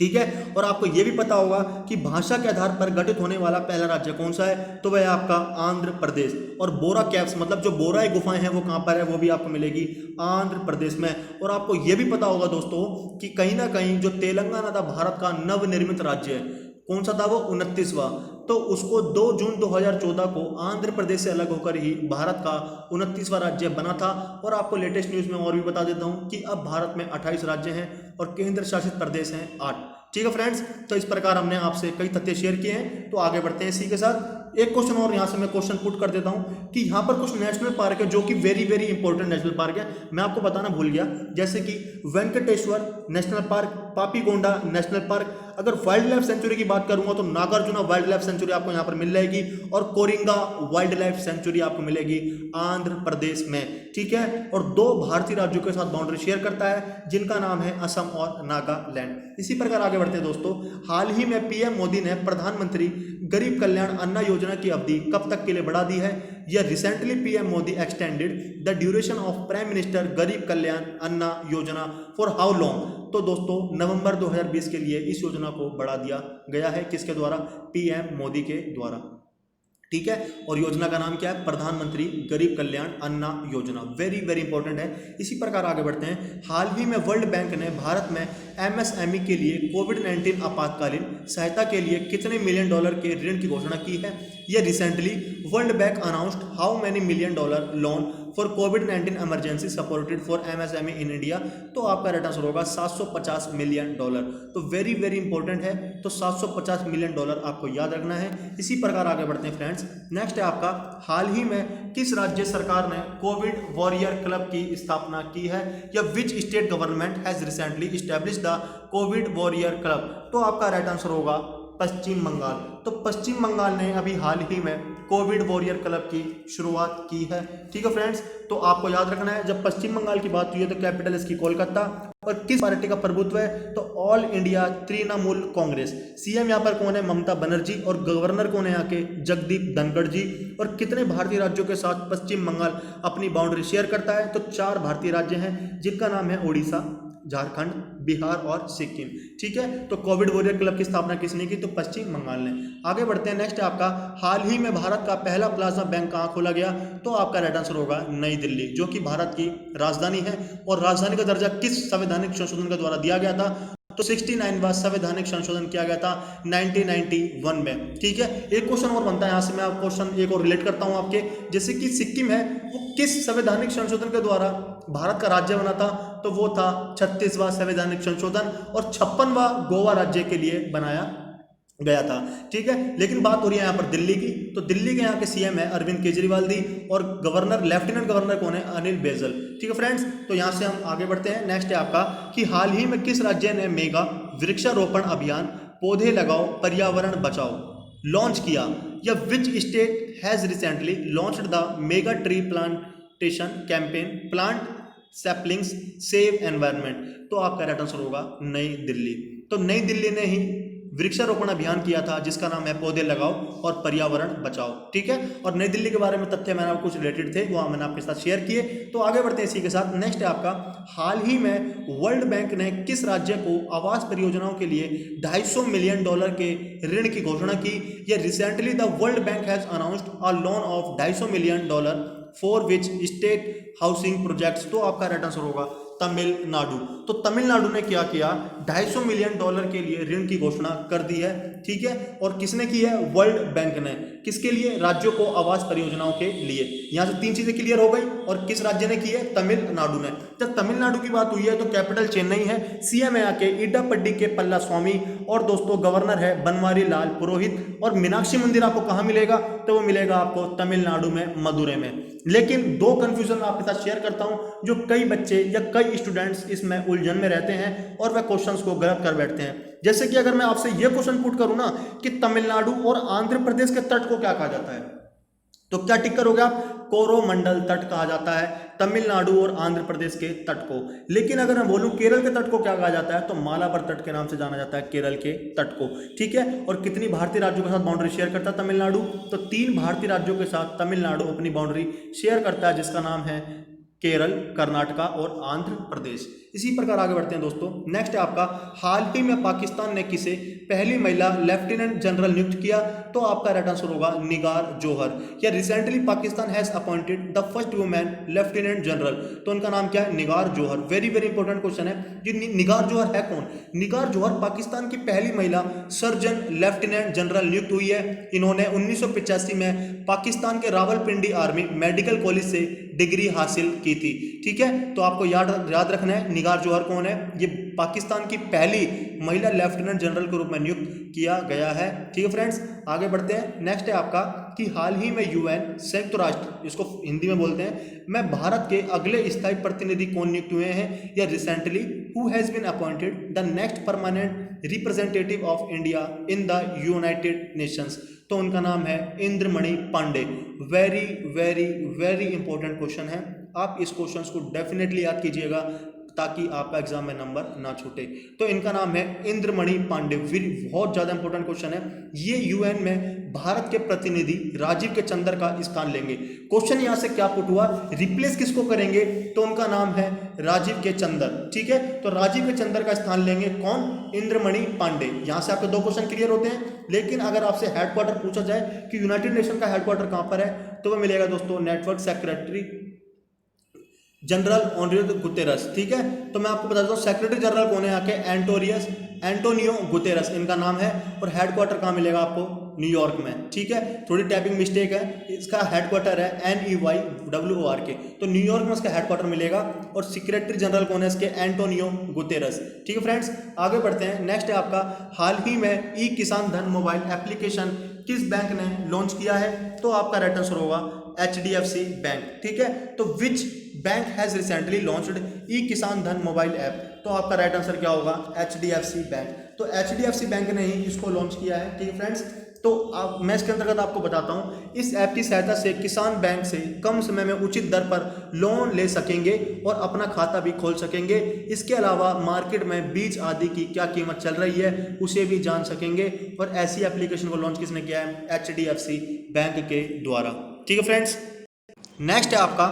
ठीक है, और आपको यह भी पता होगा कि भाषा के आधार पर गठित होने वाला पहला राज्य कौन सा है, तो वह है आपका आंध्र प्रदेश। और बोरा कैव्स मतलब जो बोराई गुफाएं हैं वो कहां पर है, वो भी आपको मिलेगी आंध्र प्रदेश में। और आपको यह भी पता होगा दोस्तों कि कहीं ना कहीं जो तेलंगाना था भारत का नवनिर्मित राज्य है, कौन सा था वो, 29वां। तो उसको 2 जून 2014 को आंध्र प्रदेश से अलग होकर ही भारत का 29वां राज्य बना था। और आपको लेटेस्ट न्यूज़ में और भी बता देता हूं कि अब भारत में 28 राज्य हैं और केंद्र शासित प्रदेश हैं 8। ठीक है फ्रेंड्स, तो इस प्रकार हमने आपसे कई तथ्य शेयर किए हैं। तो आगे बढ़ते हैं इसी के साथ। एक क्वेश्चन और यहाँ से मैं क्वेश्चन पुट कर देता हूँ कि यहाँ पर कुछ नेशनल पार्क है जो कि very very important national park है, मैं आपको बताना भूल गया, जैसे कि Venkateshwara national park, Papikonda national park. अगर वाइल्ड लाइफ सेंचुरी की बात करूंगा तो नागार्जुना वाइल्ड लाइफ सेंचुरी आपको यहाँ पर मिल जाएगी और कोरिंगा वाइल्ड लाइफ सेंचुरी आपको मिलेगी आंध्र प्रदेश में। ठीक है, और 2 भारतीय राज्यों के साथ बाउंड्री शेयर करता है जिनका नाम है असम और नागालैंड। इसी प्रकार आगे बढ़ते हैं दोस्तों। हाल ही में पीएम मोदी ने प्रधानमंत्री गरीब कल्याण अन्न योजना की अवधि कब तक के लिए बढ़ा दी है। यह recently PM Modi extended the duration of prime minister गरीब कल्याण अन्न योजना फॉर हाउ लॉन्ग। तो दोस्तों नवंबर 2020 के लिए इस योजना को बढ़ा दिया गया है, किसके द्वारा, पीएम मोदी के द्वारा। ठीक है, और योजना का नाम क्या है, प्रधानमंत्री गरीब कल्याण अन्न योजना। वेरी वेरी इंपॉर्टेंट है। इसी प्रकार आगे बढ़ते हैं। हाल ही में वर्ल्ड बैंक ने भारत में एमएसएमई के लिए कोविड-19 आपातकालीन सहायता के लिए कितने मिलियन डॉलर के ऋण की घोषणा की है। यह recently world bank announced how many million dollar loan for covid emergency supported for MSME in India. तो आपका राइट आंसर होगा 750 मिलियन डॉलर। तो वेरी वेरी इंपॉर्टेंट है, तो 750 मिलियन डॉलर आपको याद रखना है। इसी प्रकार आगे बढ़ते हैं फ्रेंड्स। नेक्स्ट है आपका, हाल ही में किस राज्य सरकार ने कोविड वॉरियर क्लब की स्थापना की है, या विच state government has recently established the Covid warrior club. तो आपका राइट आंसर होगा पश्चिम बंगाल। तो पश्चिम बंगाल ने अभी हाल ही में कोविड वॉरियर क्लब की शुरुआत की है। ठीक है फ्रेंड्स, तो आपको याद रखना है जब पश्चिम बंगाल की बात हुई है तो कैपिटल इसकी कोलकाता। और किस पार्टी का प्रभुत्व है, तो all India Trinamool Congress. CM यहाँ पर कौन है, ममता बनर्जी, और गवर्नर कौन है यहाँ के, जगदीप धनखड़ जी। और कितने भारतीय राज्यों के साथ पश्चिम बंगाल अपनी बाउंड्री शेयर करता है, तो 4 भारतीय राज्य हैं जिनका नाम है उड़ीसा, झारखंड, बिहार और सिक्किम। ठीक है, तो कोविड वॉरियर क्लब की स्थापना किसने की, तो पश्चिम बंगाल ने। आगे बढ़ते हैं। नेक्स्ट आपका, हाल ही में भारत का पहला प्लाज्मा बैंक कहाँ खोला गया, तो आपका राइट आंसर होगा नई दिल्ली, जो कि भारत की राजधानी है। और राजधानी का दर्जा किस संवैधानिक संशोधन के द्वारा दिया गया था, तो 69वां संवैधानिक संशोधन किया गया था 1991 में। ठीक है, एक क्वेश्चन और बनता है यहाँ से, मैं आप क्वेश्चन एक और रिलेट करता हूँ आपके, जैसे कि सिक्किम है वो किस संवैधानिक संशोधन के द्वारा भारत का राज्य बना था, तो वो था 36वां संवैधानिक संशोधन, और 56वां गोवा राज्य के लिए बनाया गया था। ठीक है, लेकिन बात हो रही है यहाँ पर दिल्ली की, तो दिल्ली के यहाँ के सीएम है अरविंद केजरीवाल जी, और गवर्नर लेफ्टिनेंट गवर्नर कौन है, अनिल बैजल। ठीक है फ्रेंड्स, तो यहाँ से हम आगे बढ़ते हैं। नेक्स्ट है आपका कि हाल ही में किस राज्य ने मेगा वृक्षारोपण अभियान पौधे लगाओ पर्यावरण बचाओ लॉन्च किया, या विच state has recently launched the mega tree plantation campaign plant saplings save environment. तो आपका राइट आंसर होगा नई दिल्ली। तो नई दिल्ली ने ही वृक्षारोपण अभियान किया था जिसका नाम है पौधे लगाओ और पर्यावरण बचाओ। ठीक है, और नई दिल्ली के बारे में तथ्य मैंने कुछ रिलेटेड थे वो मैंने आपके साथ शेयर किए। तो आगे बढ़ते हैं इसी के साथ। नेक्स्ट है आपका, हाल ही में वर्ल्ड बैंक ने किस राज्य को आवास परियोजनाओं के लिए 250 मिलियन डॉलर के ऋण की घोषणा की। यह recently the world bank has announced a loan of 250 million dollar for which state housing projects. तो आपका राइट आंसर होगा तमिलनाडु। तो तमिलनाडु ने क्या किया, 250 मिलियन डॉलर के लिए ऋण की घोषणा कर दी है। ठीक है, और किसने की है, वर्ल्ड बैंक ने। किसके लिए, राज्यों को आवास परियोजनाओं के लिए। यहां से 3 चीजें क्लियर हो गई, और किस राज्य ने की है, तमिलनाडु ने। जब तमिलनाडु की बात हुई है तो कैपिटल चेन्नई है, सीएम है आके इडापड्डी के पल्ला स्वामी, और दोस्तों गवर्नर है बनवारी लाल पुरोहित। और मीनाक्षी मंदिर आपको कहां मिलेगा, तो वो मिलेगा आपको तमिलनाडु में मदुरै में। लेकिन 2 कंफ्यूजन मैं आपके साथ शेयर करता हूं जो कई बच्चे या कई स्टूडेंट्स इसमें उलझन में रहते हैं और वह क्वेश्चंस को गलत कर बैठते हैं। जैसे कि अगर मैं आपसे यह क्वेश्चन पुट करूं ना कि तमिलनाडु और आंध्र प्रदेश के तट को क्या कहा जाता है, तो क्या टिक करोगे आप, कोरोमंडल तट कहा जाता है, तमिलनाडु और आंध्र प्रदेश के तट को। लेकिन अगर मैं बोलूं केरल के तट को क्या कहा जाता है, तो मालाबार तट के नाम से जाना जाता है केरल के तट को। ठीक है, और कितनी भारतीय राज्यों के साथ बाउंड्री शेयर करता है तमिलनाडु, तो 3 भारतीय राज्यों के साथ तमिलनाडु अपनी बाउंड्री शेयर करता है, जिसका नाम है केरल, कर्नाटका और आंध्र प्रदेश। इसी प्रकार आगे बढ़ते हैं दोस्तों। नेक्स्ट है आपका, हाल ही में पाकिस्तान ने किसे पहली महिला लेफ्टिनेंट जनरल नियुक्त किया, तो आपका राइट आंसर होगा निगार जौहर। या recently Pakistan has appointed the first women lieutenant general, तो उनका नाम क्या है, निगार जौहर। वेरी वेरी इंपॉर्टेंट क्वेश्चन है, ये निगार जौहर है कौन? निगार जौहर पाकिस्तान की पहली महिला सर्जन लेफ्टिनेंट जनरल नियुक्त हुई है। इन्होंने 1985 में पाकिस्तान के रावलपिंडी आर्मी मेडिकल कॉलेज से डिग्री हासिल की थी। ठीक है, तो आपको याद रखना है निगार जौहर कौन है, ये पाकिस्तान की पहली महिला लेफ्टिनेंट जनरल के रूप में नियुक्त किया गया है। ठीक है फ्रेंड्स, आगे बढ़ते हैं। नेक्स्ट है आपका कि हाल ही में यूएन संयुक्त राष्ट्र, इसको हिंदी में बोलते हैं, में भारत के अगले स्थायी प्रतिनिधि कौन नियुक्त हुए हैं, या recently who has been appointed the next permanent representative of India in the United Nations, तो उनका नाम है Indramani Pandey. Very very very important question है, आप इस क्वेश्चन को डेफिनेटली याद कीजिएगा ताकि आपका एग्जाम में नंबर ना छूटे। तो इनका नाम है इंद्रमणि पांडे। बहुत ज्यादा इंपॉर्टेंट क्वेश्चन है, ये यूएन में भारत के प्रतिनिधि राजीव के चंदर का स्थान लेंगे। क्वेश्चन यहां से क्या पुट हुआ, रिप्लेस किसको करेंगे, तो उनका नाम है राजीव के चंदर। ठीक है, तो राजीव के चंदर का स्थान लेंगे कौन, इंद्रमणि पांडे। यहां से आपके 2 क्वेश्चन क्लियर होते हैं। लेकिन अगर आपसे हेडक्वार्टर पूछा जाए कि यूनाइटेड नेशन का हेडक्वार्टर कहां पर है, तो वह मिलेगा दोस्तों नेटवर्क सेक्रेटरी जनरल ऑनरियो गुतेरस। ठीक है, तो मैं आपको बता दूं सेक्रेटरी जनरल कौन है यहाँ के, एंटोनियो गुतेरस इनका नाम है। और हेडक्वार्टर कहाँ मिलेगा आपको, न्यूयॉर्क में। ठीक है, थोड़ी टाइपिंग मिस्टेक है, इसका हेडक्वार्टर है NEYWORK, तो न्यूयॉर्क में इसका हेडक्वार्टर मिलेगा। और सेक्रेटरी जनरल कौन है इसके, एंटोनियो गुतेरस। ठीक है फ्रेंड्स, आगे बढ़ते हैं। नेक्स्ट है आपका, हाल ही में e Kisan Dhan mobile application किस बैंक ने लॉन्च किया है, तो आपका राइट आंसर होगा HDFC बैंक। ठीक है, तो which bank has recently launched e Kisan Dhan mobile app, तो आपका राइट आंसर क्या होगा, HDFC बैंक। तो HDFC बैंक ने ही इसको लॉन्च किया है। ठीक है फ्रेंड्स, तो अब मैं इसके अंतर्गत आपको बताता हूँ, इस ऐप की सहायता से किसान बैंक से कम समय में उचित दर पर लोन ले सकेंगे और अपना खाता भी खोल सकेंगे। इसके अलावा मार्केट में बीज आदि की क्या कीमत चल रही है उसे भी जान सकेंगे। और ऐसी एप्लीकेशन को लॉन्च किसने किया है, HDFC बैंक के द्वारा। ठीक है फ्रेंड्स, नेक्स्ट है आपका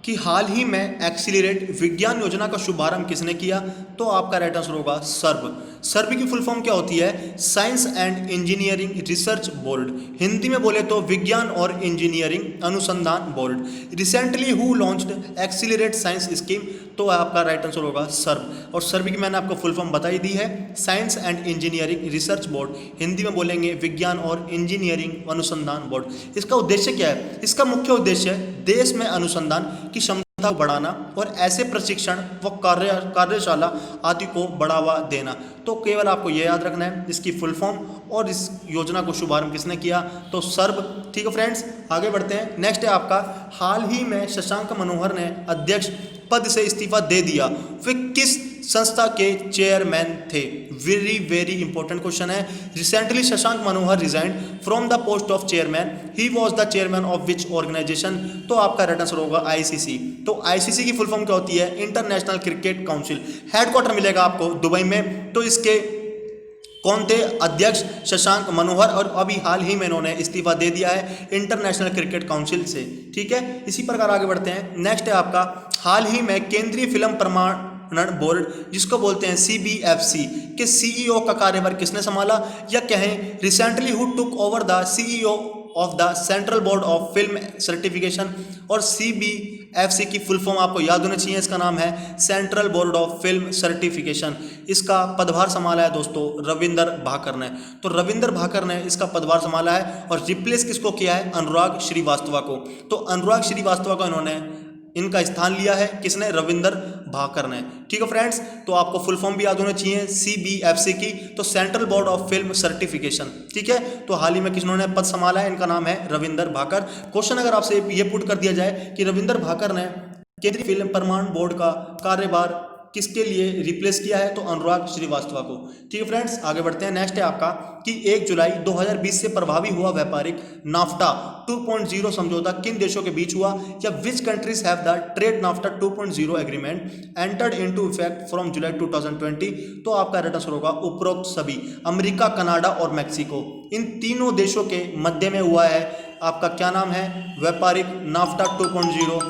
कि हाल ही में एक्सीलरेट विज्ञान योजना का शुभारंभ किसने किया, तो आपका राइट आंसर होगा सर्व। सर्व की फुल फॉर्म क्या होती है, science and engineering research board. Hindi में बोले तो विज्ञान और इंजीनियरिंग अनुसंधान board. Recently who launched accelerate science scheme, तो आपका राइट आंसर होगा सर्व। और सर्व की मैंने आपको फुल फॉर्म बताई दी है, science and engineering research board, Hindi में बोलेंगे विज्ञान और इंजीनियरिंग अनुसंधान बोर्ड। इसका उद्देश्य क्या है, इसका मुख्य उद्देश्य है देश में अनुसंधान की क्षमता को बढ़ाना और ऐसे प्रशिक्षण व कार्यशाला आदि को बढ़ावा देना। तो केवल आपको यह याद रखना है इसकी फुल फॉर्म और इस योजना को शुभारंभ किसने किया, तो सर्व। ठीक है फ्रेंड्स, आगे बढ़ते हैं। नेक्स्ट है आपका, हाल ही में शशांक मनोहर ने अध्यक्ष पद से इस्तीफा दे दिया, वे किस संस्था के चेयरमैन थे। वेरी वेरी इंपॉर्टेंट क्वेश्चन है। Recently Shashank Manohar resigned from the post of chairman, he was the chairman of which organization, तो आपका राइट आंसर होगा ICC। तो ICC की फुल फॉर्म क्या होती है, इंटरनेशनल क्रिकेट काउंसिल। हेडक्वार्टर मिलेगा आपको दुबई में। तो इसके कौन थे अध्यक्ष, शशांक मनोहर, और अभी हाल ही में इन्होंने इस्तीफा दे दिया है इंटरनेशनल क्रिकेट काउंसिल से। ठीक है, इसी प्रकार आगे बढ़ते हैं। नेक्स्ट है आपका, हाल ही में केंद्रीय फिल्म प्रमाणन बोर्ड जिसको बोलते हैं CBFC के CEO का कार्यभार किसने संभाला, या कहें recently who took over the CEO of the central board of film certification. और CBFC की फुल फॉर्म आपको याद होनी चाहिए, इसका नाम है central board of film certification. इसका पदभार संभाला है दोस्तों रविंदर भाकर ने। तो रविंदर भाकर ने इसका पदभार संभाला है और रिप्लेस किसको किया है, अनुराग श्रीवास्तव को। तो अनुराग श्रीवास्तव को इन्होंने इनका स्थान लिया है, किसने, रविंदर भाकर ने। ठीक है फ्रेंड्स, तो आपको फुल फॉर्म भी याद होना चाहिए CBFC की, तो central board of film certification. ठीक है, तो हाल ही में किन्होंने पद संभाला है, इनका नाम है रविंदर भाकर। क्वेश्चन अगर आपसे ये पुट कर दिया जाए कि रविंदर भाकर ने केंद्रीय फिल्म प्रमाण बोर्ड का कार्यभार किसके लिए रिप्लेस किया है, तो अनुराग श्रीवास्तव को। ठीक है फ्रेंड्स, आगे बढ़ते हैं। नेक्स्ट है आपका कि 1 जुलाई 2020 से प्रभावी हुआ व्यापारिक नाफ्टा 2.0 समझौता किन देशों के बीच हुआ, या which countries have the trade NAFTA 2.0 agreement entered into effect from जुलाई 2020। तो आपका राइट आंसर होगा उपरोक्त सभी, अमेरिका, कनाडा और मैक्सिको, इन तीनों देशों के मध्य में हुआ है आपका क्या नाम है, व्यापारिक नाफ्टा 2.0।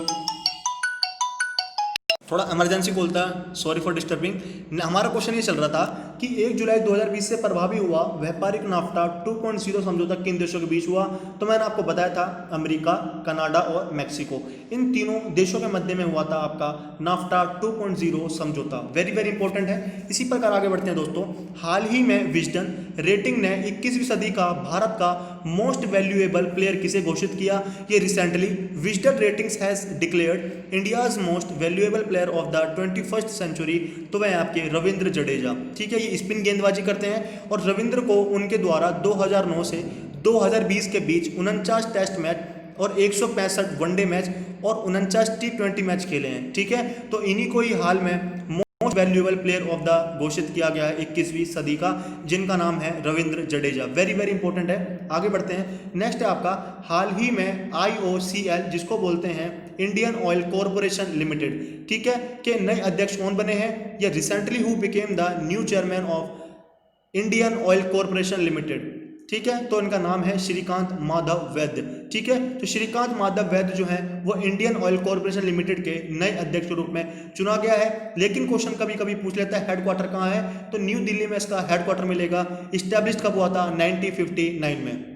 थोड़ा इमरजेंसी बोलता है, सॉरी फॉर डिस्टर्बिंग। हमारा क्वेश्चन ये चल रहा था कि 1 जुलाई 2020 से प्रभावी हुआ व्यापारिक नाफ्टा 2.0 समझौता किन देशों के बीच हुआ, तो मैंने आपको बताया था अमेरिका, कनाडा और मैक्सिको, इन तीनों देशों के मध्य में हुआ था आपका नाफ्टा 2.0 समझौता। वेरी वेरी इंपॉर्टेंट है। इसी प्रकार आगे बढ़ते हैं दोस्तों। हाल ही में विजडन रेटिंग ने 21वीं सदी का भारत का मोस्ट वैल्यूएबल प्लेयर किसे घोषित किया, ये recently Wisden ratings has declared India's most valuable player of the 21st century, तो वह आपके रविंद्र जडेजा। ठीक है, ये स्पिन गेंदबाजी करते हैं और रविंद्र को उनके द्वारा 2009 से 2020 के बीच 49 टेस्ट मैच और 165 वनडे मैच और 49 T20 मैच खेले हैं। ठीक है, तो इन्हीं को ही हाल में most valuable player of the घोषित किया गया है 21वीं सदी का, जिनका नाम है Ravindra Jadeja. Very very important है। आगे बढ़ते हैं। नेक्स्ट है आपका हाल ही में IOCL, जिसको बोलते हैं इंडियन ऑयल कॉरपोरेशन लिमिटेड, ठीक है, के नए अध्यक्ष कौन बने हैं, या recently who became the new chairman of Indian oil corporation limited. ठीक है, तो इनका नाम है श्रीकांत माधव वैद्य। ठीक है, तो श्रीकांत माधव वैद्य जो है वो इंडियन ऑयल कॉरपोरेशन लिमिटेड के नए अध्यक्ष के रूप में चुना गया है। लेकिन क्वेश्चन कभी कभी पूछ लेता है हेडक्वार्टर कहाँ है, तो न्यू दिल्ली में इसका हेडक्वार्टर मिलेगा। इस्टेब्लिश कब हुआ था, 1959 में।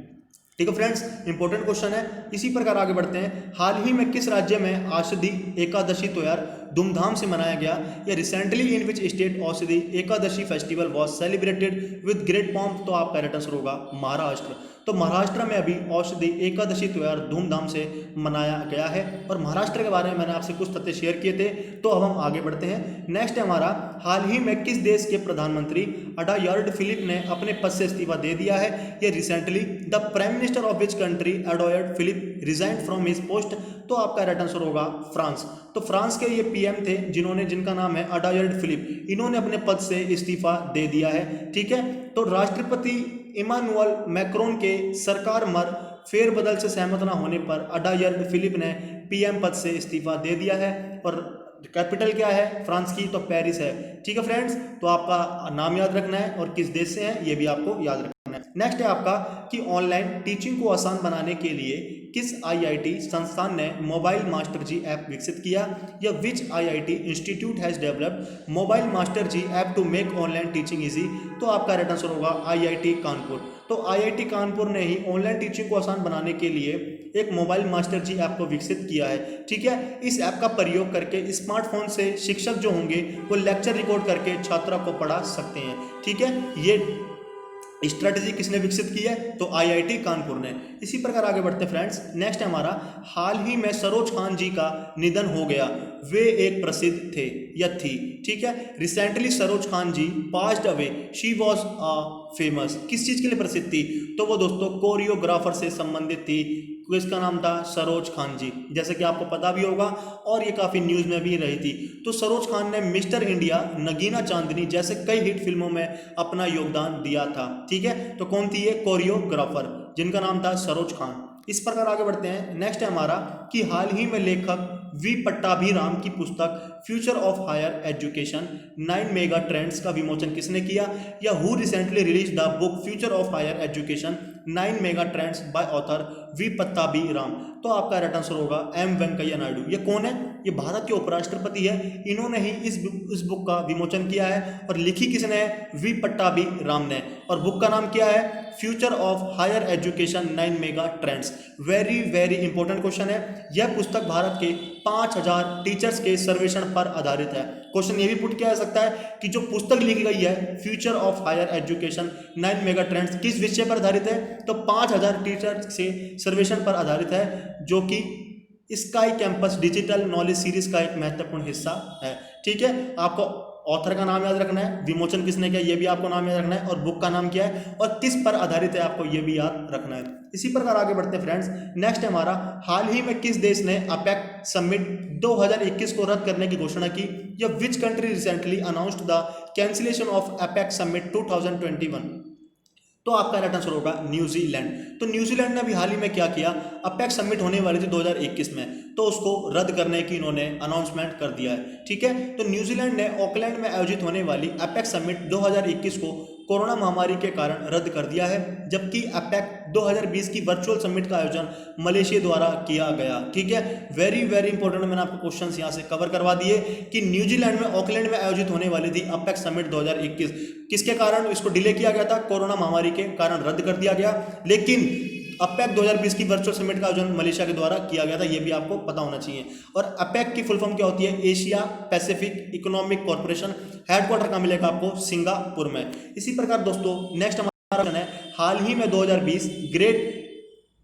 ठीक है फ्रेंड्स, इंपॉर्टेंट क्वेश्चन है। इसी प्रकार आगे बढ़ते हैं। हाल ही में किस राज्य में औषधि एकादशी त्योहार धूमधाम से मनाया गया, या recently in which state Aushadhi Ekadashi festival was celebrated with great pomp, तो आपका राइट आंसर होगा महाराष्ट्र। तो महाराष्ट्र में अभी औषधि एकादशी त्योहार धूमधाम से मनाया गया है, और महाराष्ट्र के बारे में मैंने आपसे कुछ तथ्य शेयर किए थे। तो अब हम आगे बढ़ते हैं। नेक्स्ट है हमारा हाल ही में किस देश के प्रधानमंत्री अडायर्ड फिलिप ने अपने पद से इस्तीफा दे दिया है, ये recently the prime minister of which country Edouard Philippe resigned from his post, तो आपका राइट आंसर होगा फ्रांस। तो फ्रांस के ये पीएम थे जिनका नाम है अडायर्ड फिलिप, इन्होंने अपने पद से इस्तीफा दे दिया है। ठीक है, तो राष्ट्रपति इमानुअल मैक्रोन के सरकार मर फेरबदल से सहमत न होने पर अडायर्ड फिलिप ने पीएम पद से इस्तीफा दे दिया है, और कैपिटल क्या है फ्रांस की, तो पेरिस है। ठीक है फ्रेंड्स, तो आपका नाम याद रखना है और किस देश से है ये भी आपको याद रखना है। नेक्स्ट है आपका कि ऑनलाइन टीचिंग को आसान बनाने के लिए किस IIT संस्थान ने मोबाइल मास्टर जी ऐप विकसित किया, या which IIT institute has developed mobile master ji app to make online teaching easy, तो आपका राइट आंसर होगा IIT कानपुर। तो IIT कानपुर ने ही ऑनलाइन टीचिंग को आसान बनाने के लिए एक मोबाइल मास्टर जी ऐप को विकसित किया है। ठीक है, इस ऐप का प्रयोग करके स्मार्टफोन से शिक्षक जो होंगे वो लेक्चर रिकॉर्ड करके छात्रों को पढ़ा सकते हैं। ठीक है, ये स्ट्रेटेजी किसने विकसित की है, तो IIT कानपुर ने। इसी प्रकार आगे बढ़ते हैं फ्रेंड्स। नेक्स्ट है हमारा हाल ही में सरोज खान जी का निधन हो गया, वे एक प्रसिद्ध थे या थी। ठीक है, recently Saroj Khan ji passed away, she was famous, किस चीज़ के लिए प्रसिद्ध थी, तो वो दोस्तों कोरियोग्राफर से संबंधित थी। इसका नाम था सरोज खान जी, जैसे कि आपको पता भी होगा और ये काफ़ी न्यूज़ में भी रही थी। तो सरोज खान ने मिस्टर इंडिया, नगीना चांदनी जैसे कई हिट फिल्मों में अपना योगदान दिया था। ठीक है, तो कौन थी ये कोरियोग्राफर, जिनका नाम था सरोज खान। इस प्रकार आगे बढ़ते हैं। नेक्स्ट है हमारा कि हाल ही में लेखक वी पट्टाभिराम की पुस्तक future of higher education 9 mega trends का विमोचन किसने किया, या who recently release the book future of higher education 9 mega trends by author V Pattabhiram, तो आपका राइट आंसर होगा M वेंकैया नायडू। ये कौन है, ये भारत के उपराष्ट्रपति है, इन्होंने ही इस बुक का विमोचन किया है, और लिखी किसने है, वी पट्टाभिराम ने, और बुक का नाम क्या है, future of higher education 9 mega trends. Very very important question है। यह पुस्तक भारत के 5000 टीचर्स के सर्वेक्षण पर आधारित है। क्वेश्चन ये भी पुट किया जा सकता है कि जो पुस्तक लिखी गई है future of higher education 9 mega trends किस विषय पर आधारित है, तो 5000 टीचर्स से सर्वेक्षण पर आधारित है, जो कि sky campus digital knowledge series का एक महत्वपूर्ण हिस्सा है। ठीक है, आपको ऑथर का नाम याद रखना है, विमोचन किसने किया ये भी आपको नाम याद रखना है, और बुक का नाम क्या है और किस पर आधारित है आपको ये भी याद रखना है। इसी प्रकार आगे बढ़ते हैं फ्रेंड्स। नेक्स्ट है हमारा, हाल ही में किस देश ने अपेक समिट 2021 को रद्द करने की घोषणा की, या which country recently announced the cancellation of APEC summit 2021। तो आपका राइट आंसर होगा न्यूजीलैंड। तो न्यूजीलैंड ने अभी हाल ही में क्या किया, अपेक समिट होने वाली थी 2021 में, तो उसको रद्द करने की इन्होंने अनाउंसमेंट कर दिया है। ठीक है, तो न्यूजीलैंड ने ऑकलैंड में आयोजित होने वाली अपेक समिट 2021 को कोरोना महामारी के कारण रद्द कर दिया है, जबकि अपेक 2020 की वर्चुअल समिट का आयोजन मलेशिया द्वारा किया गया। ठीक है, वेरी वेरी इंपॉर्टेंट, मैंने आपको क्वेश्चंस यहां से कवर करवा दिए कि न्यूजीलैंड में ऑकलैंड में आयोजित होने वाली थी अपेक समिट 2021, किसके कारण इसको डिले किया गया था, कोरोना महामारी के कारण रद्द कर दिया गया, लेकिन अपेक 2020 की वर्चुअल समिट का आयोजन मलेशिया के द्वारा किया गया था, ये भी आपको पता होना चाहिए। और अपेक की फुल फॉर्म क्या होती है, Asia Pacific economic corporation, headquarter कहाँ मिलेगा आपको, सिंगापुर में। इसी प्रकार दोस्तों नेक्स्ट हमारा है, हाल ही में 2020 ग्रेट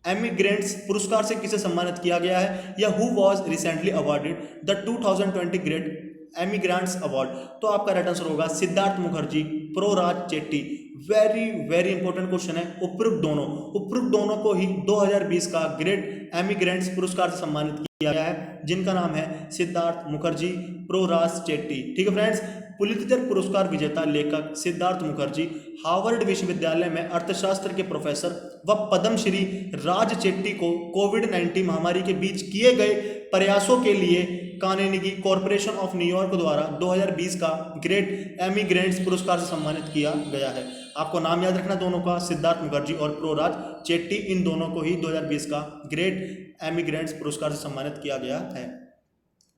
एमिग्रेंट्स पुरस्कार से किसे सम्मानित किया गया है, या who was recently awarded the 2020 great emigrants award. तो आपका राइट आंसर होगा सिद्धार्थ मुखर्जी, प्रोराज Chetty. Very very important question है, उपरोक्त दोनों को ही 2020 का ग्रेट एमिग्रेंट्स पुरस्कार से सम्मानित किया गया है, जिनका नाम है सिद्धार्थ मुखर्जी, प्रोराज चेट्टी। ठीक है फ्रेंड्स, पुलित्जर पुरस्कार विजेता लेखक सिद्धार्थ मुखर्जी हार्वर्ड विश्वविद्यालय में अर्थशास्त्र के प्रोफेसर व पद्मश्री राज चेट्टी को कोविड-19 महामारी के बीच किए गए प्रयासों के लिए कार्नेगी कॉरपोरेशन ऑफ न्यूयॉर्क द्वारा 2020 का ग्रेट एमिग्रेंट्स पुरस्कार से सम्मानित किया गया है। आपको नाम याद रखना दोनों का, सिद्धार्थ मुखर्जी और प्रोराज चेट्टी, इन दोनों को ही 2020 का ग्रेट एमिग्रेंट्स पुरस्कार से सम्मानित किया गया है।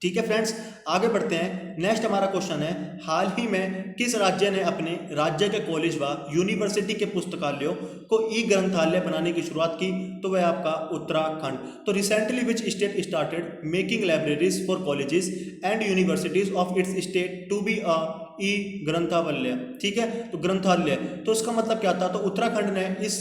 ठीक है फ्रेंड्स, आगे बढ़ते हैं। नेक्स्ट हमारा क्वेश्चन है, हाल ही में किस राज्य ने अपने राज्य के कॉलेज व यूनिवर्सिटी के पुस्तकालयों को ई ग्रंथालय बनाने की शुरुआत की, तो वह आपका उत्तराखंड। तो recently which state started making libraries for colleges and universities of its state to be a e Granthalaya. ठीक है, तो ग्रंथालय, तो इसका मतलब क्या था, तो उत्तराखंड ने इस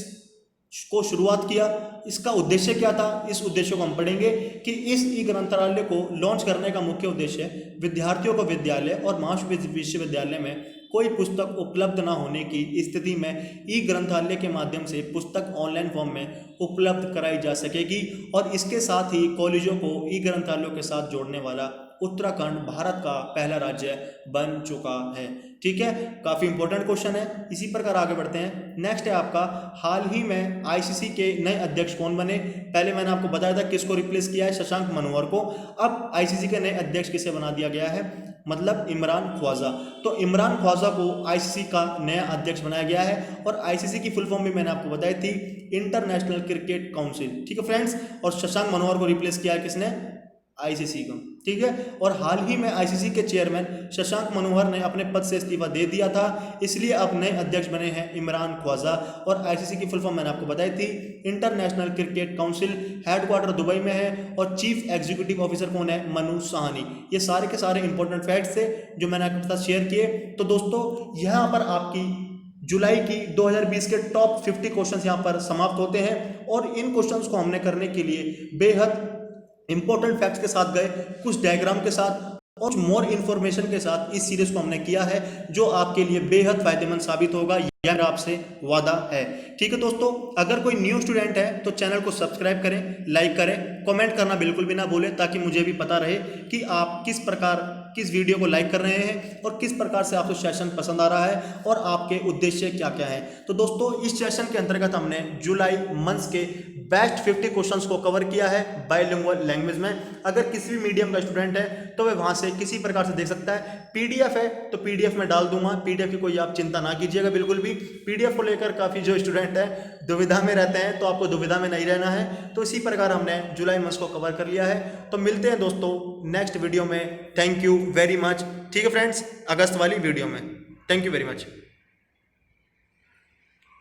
को शुरुआत किया। इसका उद्देश्य क्या था, इस उद्देश्य को हम पढ़ेंगे कि इस ई ग्रंथालय को लॉन्च करने का मुख्य उद्देश्य विद्यार्थियों को विद्यालय और महाविश्वविद्यालय में कोई पुस्तक उपलब्ध न होने की स्थिति में ई ग्रंथालय के माध्यम से पुस्तक ऑनलाइन फॉर्म में उपलब्ध कराई जा सकेगी, और इसके साथ ही कॉलेजों को ई ग्रंथालयों के साथ जोड़ने वाला उत्तराखंड भारत का पहला राज्य बन चुका है। ठीक है, काफी इंपॉर्टेंट क्वेश्चन है। इसी प्रकार आगे बढ़ते हैं। नेक्स्ट है आपका, हाल ही में आईसीसी के नए अध्यक्ष कौन बने। पहले मैंने आपको बताया था किसको रिप्लेस किया है, शशांक मनोहर को। अब आईसीसी के नए अध्यक्ष किसे बना दिया गया है, मतलब इमरान ख्वाजा। तो इमरान ख्वाजा को आईसीसी का नया अध्यक्ष बनाया गया है, और आईसीसी की फुल फॉर्म भी मैंने आपको बताई थी, इंटरनेशनल क्रिकेट काउंसिल। ठीक है फ्रेंड्स, और शशांक मनोहर को रिप्लेस किया है किसने, आईसीसी को। ठीक है, और हाल ही में आईसीसी के चेयरमैन शशांक मनोहर ने अपने पद से इस्तीफा दे दिया था, इसलिए अब नए अध्यक्ष बने हैं इमरान ख्वाजा। और आईसीसी की फुल फॉर्म मैंने आपको बताई थी, international cricket council, headquarter Dubai में है, और चीफ एग्जीक्यूटिव ऑफिसर कौन है, मनु साहनी। ये सारे के सारे इंपॉर्टेंट फैक्ट्स थे जो मैंने आपके साथ शेयर किए। तो दोस्तों यहाँ पर आपकी जुलाई की 2020 के टॉप 50 क्वेश्चंस यहाँ पर समाप्त होते हैं, और इन क्वेश्चंस को हमने करने के लिए बेहद इंपॉर्टेंट फैक्ट्स के साथ गए, कुछ डायग्राम के साथ और मोर इन्फॉर्मेशन के साथ इस सीरीज को हमने किया है, जो आपके लिए बेहद फायदेमंद साबित होगा, यह मेरा आपसे वादा है। ठीक है दोस्तों, अगर कोई न्यू स्टूडेंट है तो चैनल को सब्सक्राइब करें, लाइक करें, कमेंट करना बिल्कुल भी ना भूलें, ताकि मुझे भी पता रहे कि आप किस वीडियो को लाइक कर रहे हैं और किस प्रकार से आपको सेशन पसंद आ रहा है और आपके उद्देश्य क्या क्या है। तो दोस्तों, इस सेशन के अंतर्गत हमने जुलाई मंथ्स के बेस्ट 50 क्वेश्चंस को कवर किया है बाइलिंगुअल लैंग्वेज में। अगर किसी भी मीडियम का स्टूडेंट है तो वह वहां से किसी प्रकार से देख सकता है। पीडीएफ है तो पीडीएफ में डाल दूंगा, पीडीएफ की कोई आप चिंता ना कीजिएगा बिल्कुल भी। पीडीएफ को लेकर काफ़ी जो स्टूडेंट है दुविधा में रहते हैं, तो आपको दुविधा में नहीं रहना है। तो इसी प्रकार हमने जुलाई मंथ को कवर कर लिया है। तो मिलते हैं दोस्तों नेक्स्ट वीडियो में। Thank you very much. ठीक है फ्रेंड्स, अगस्त वाली वीडियो में। Thank you very much.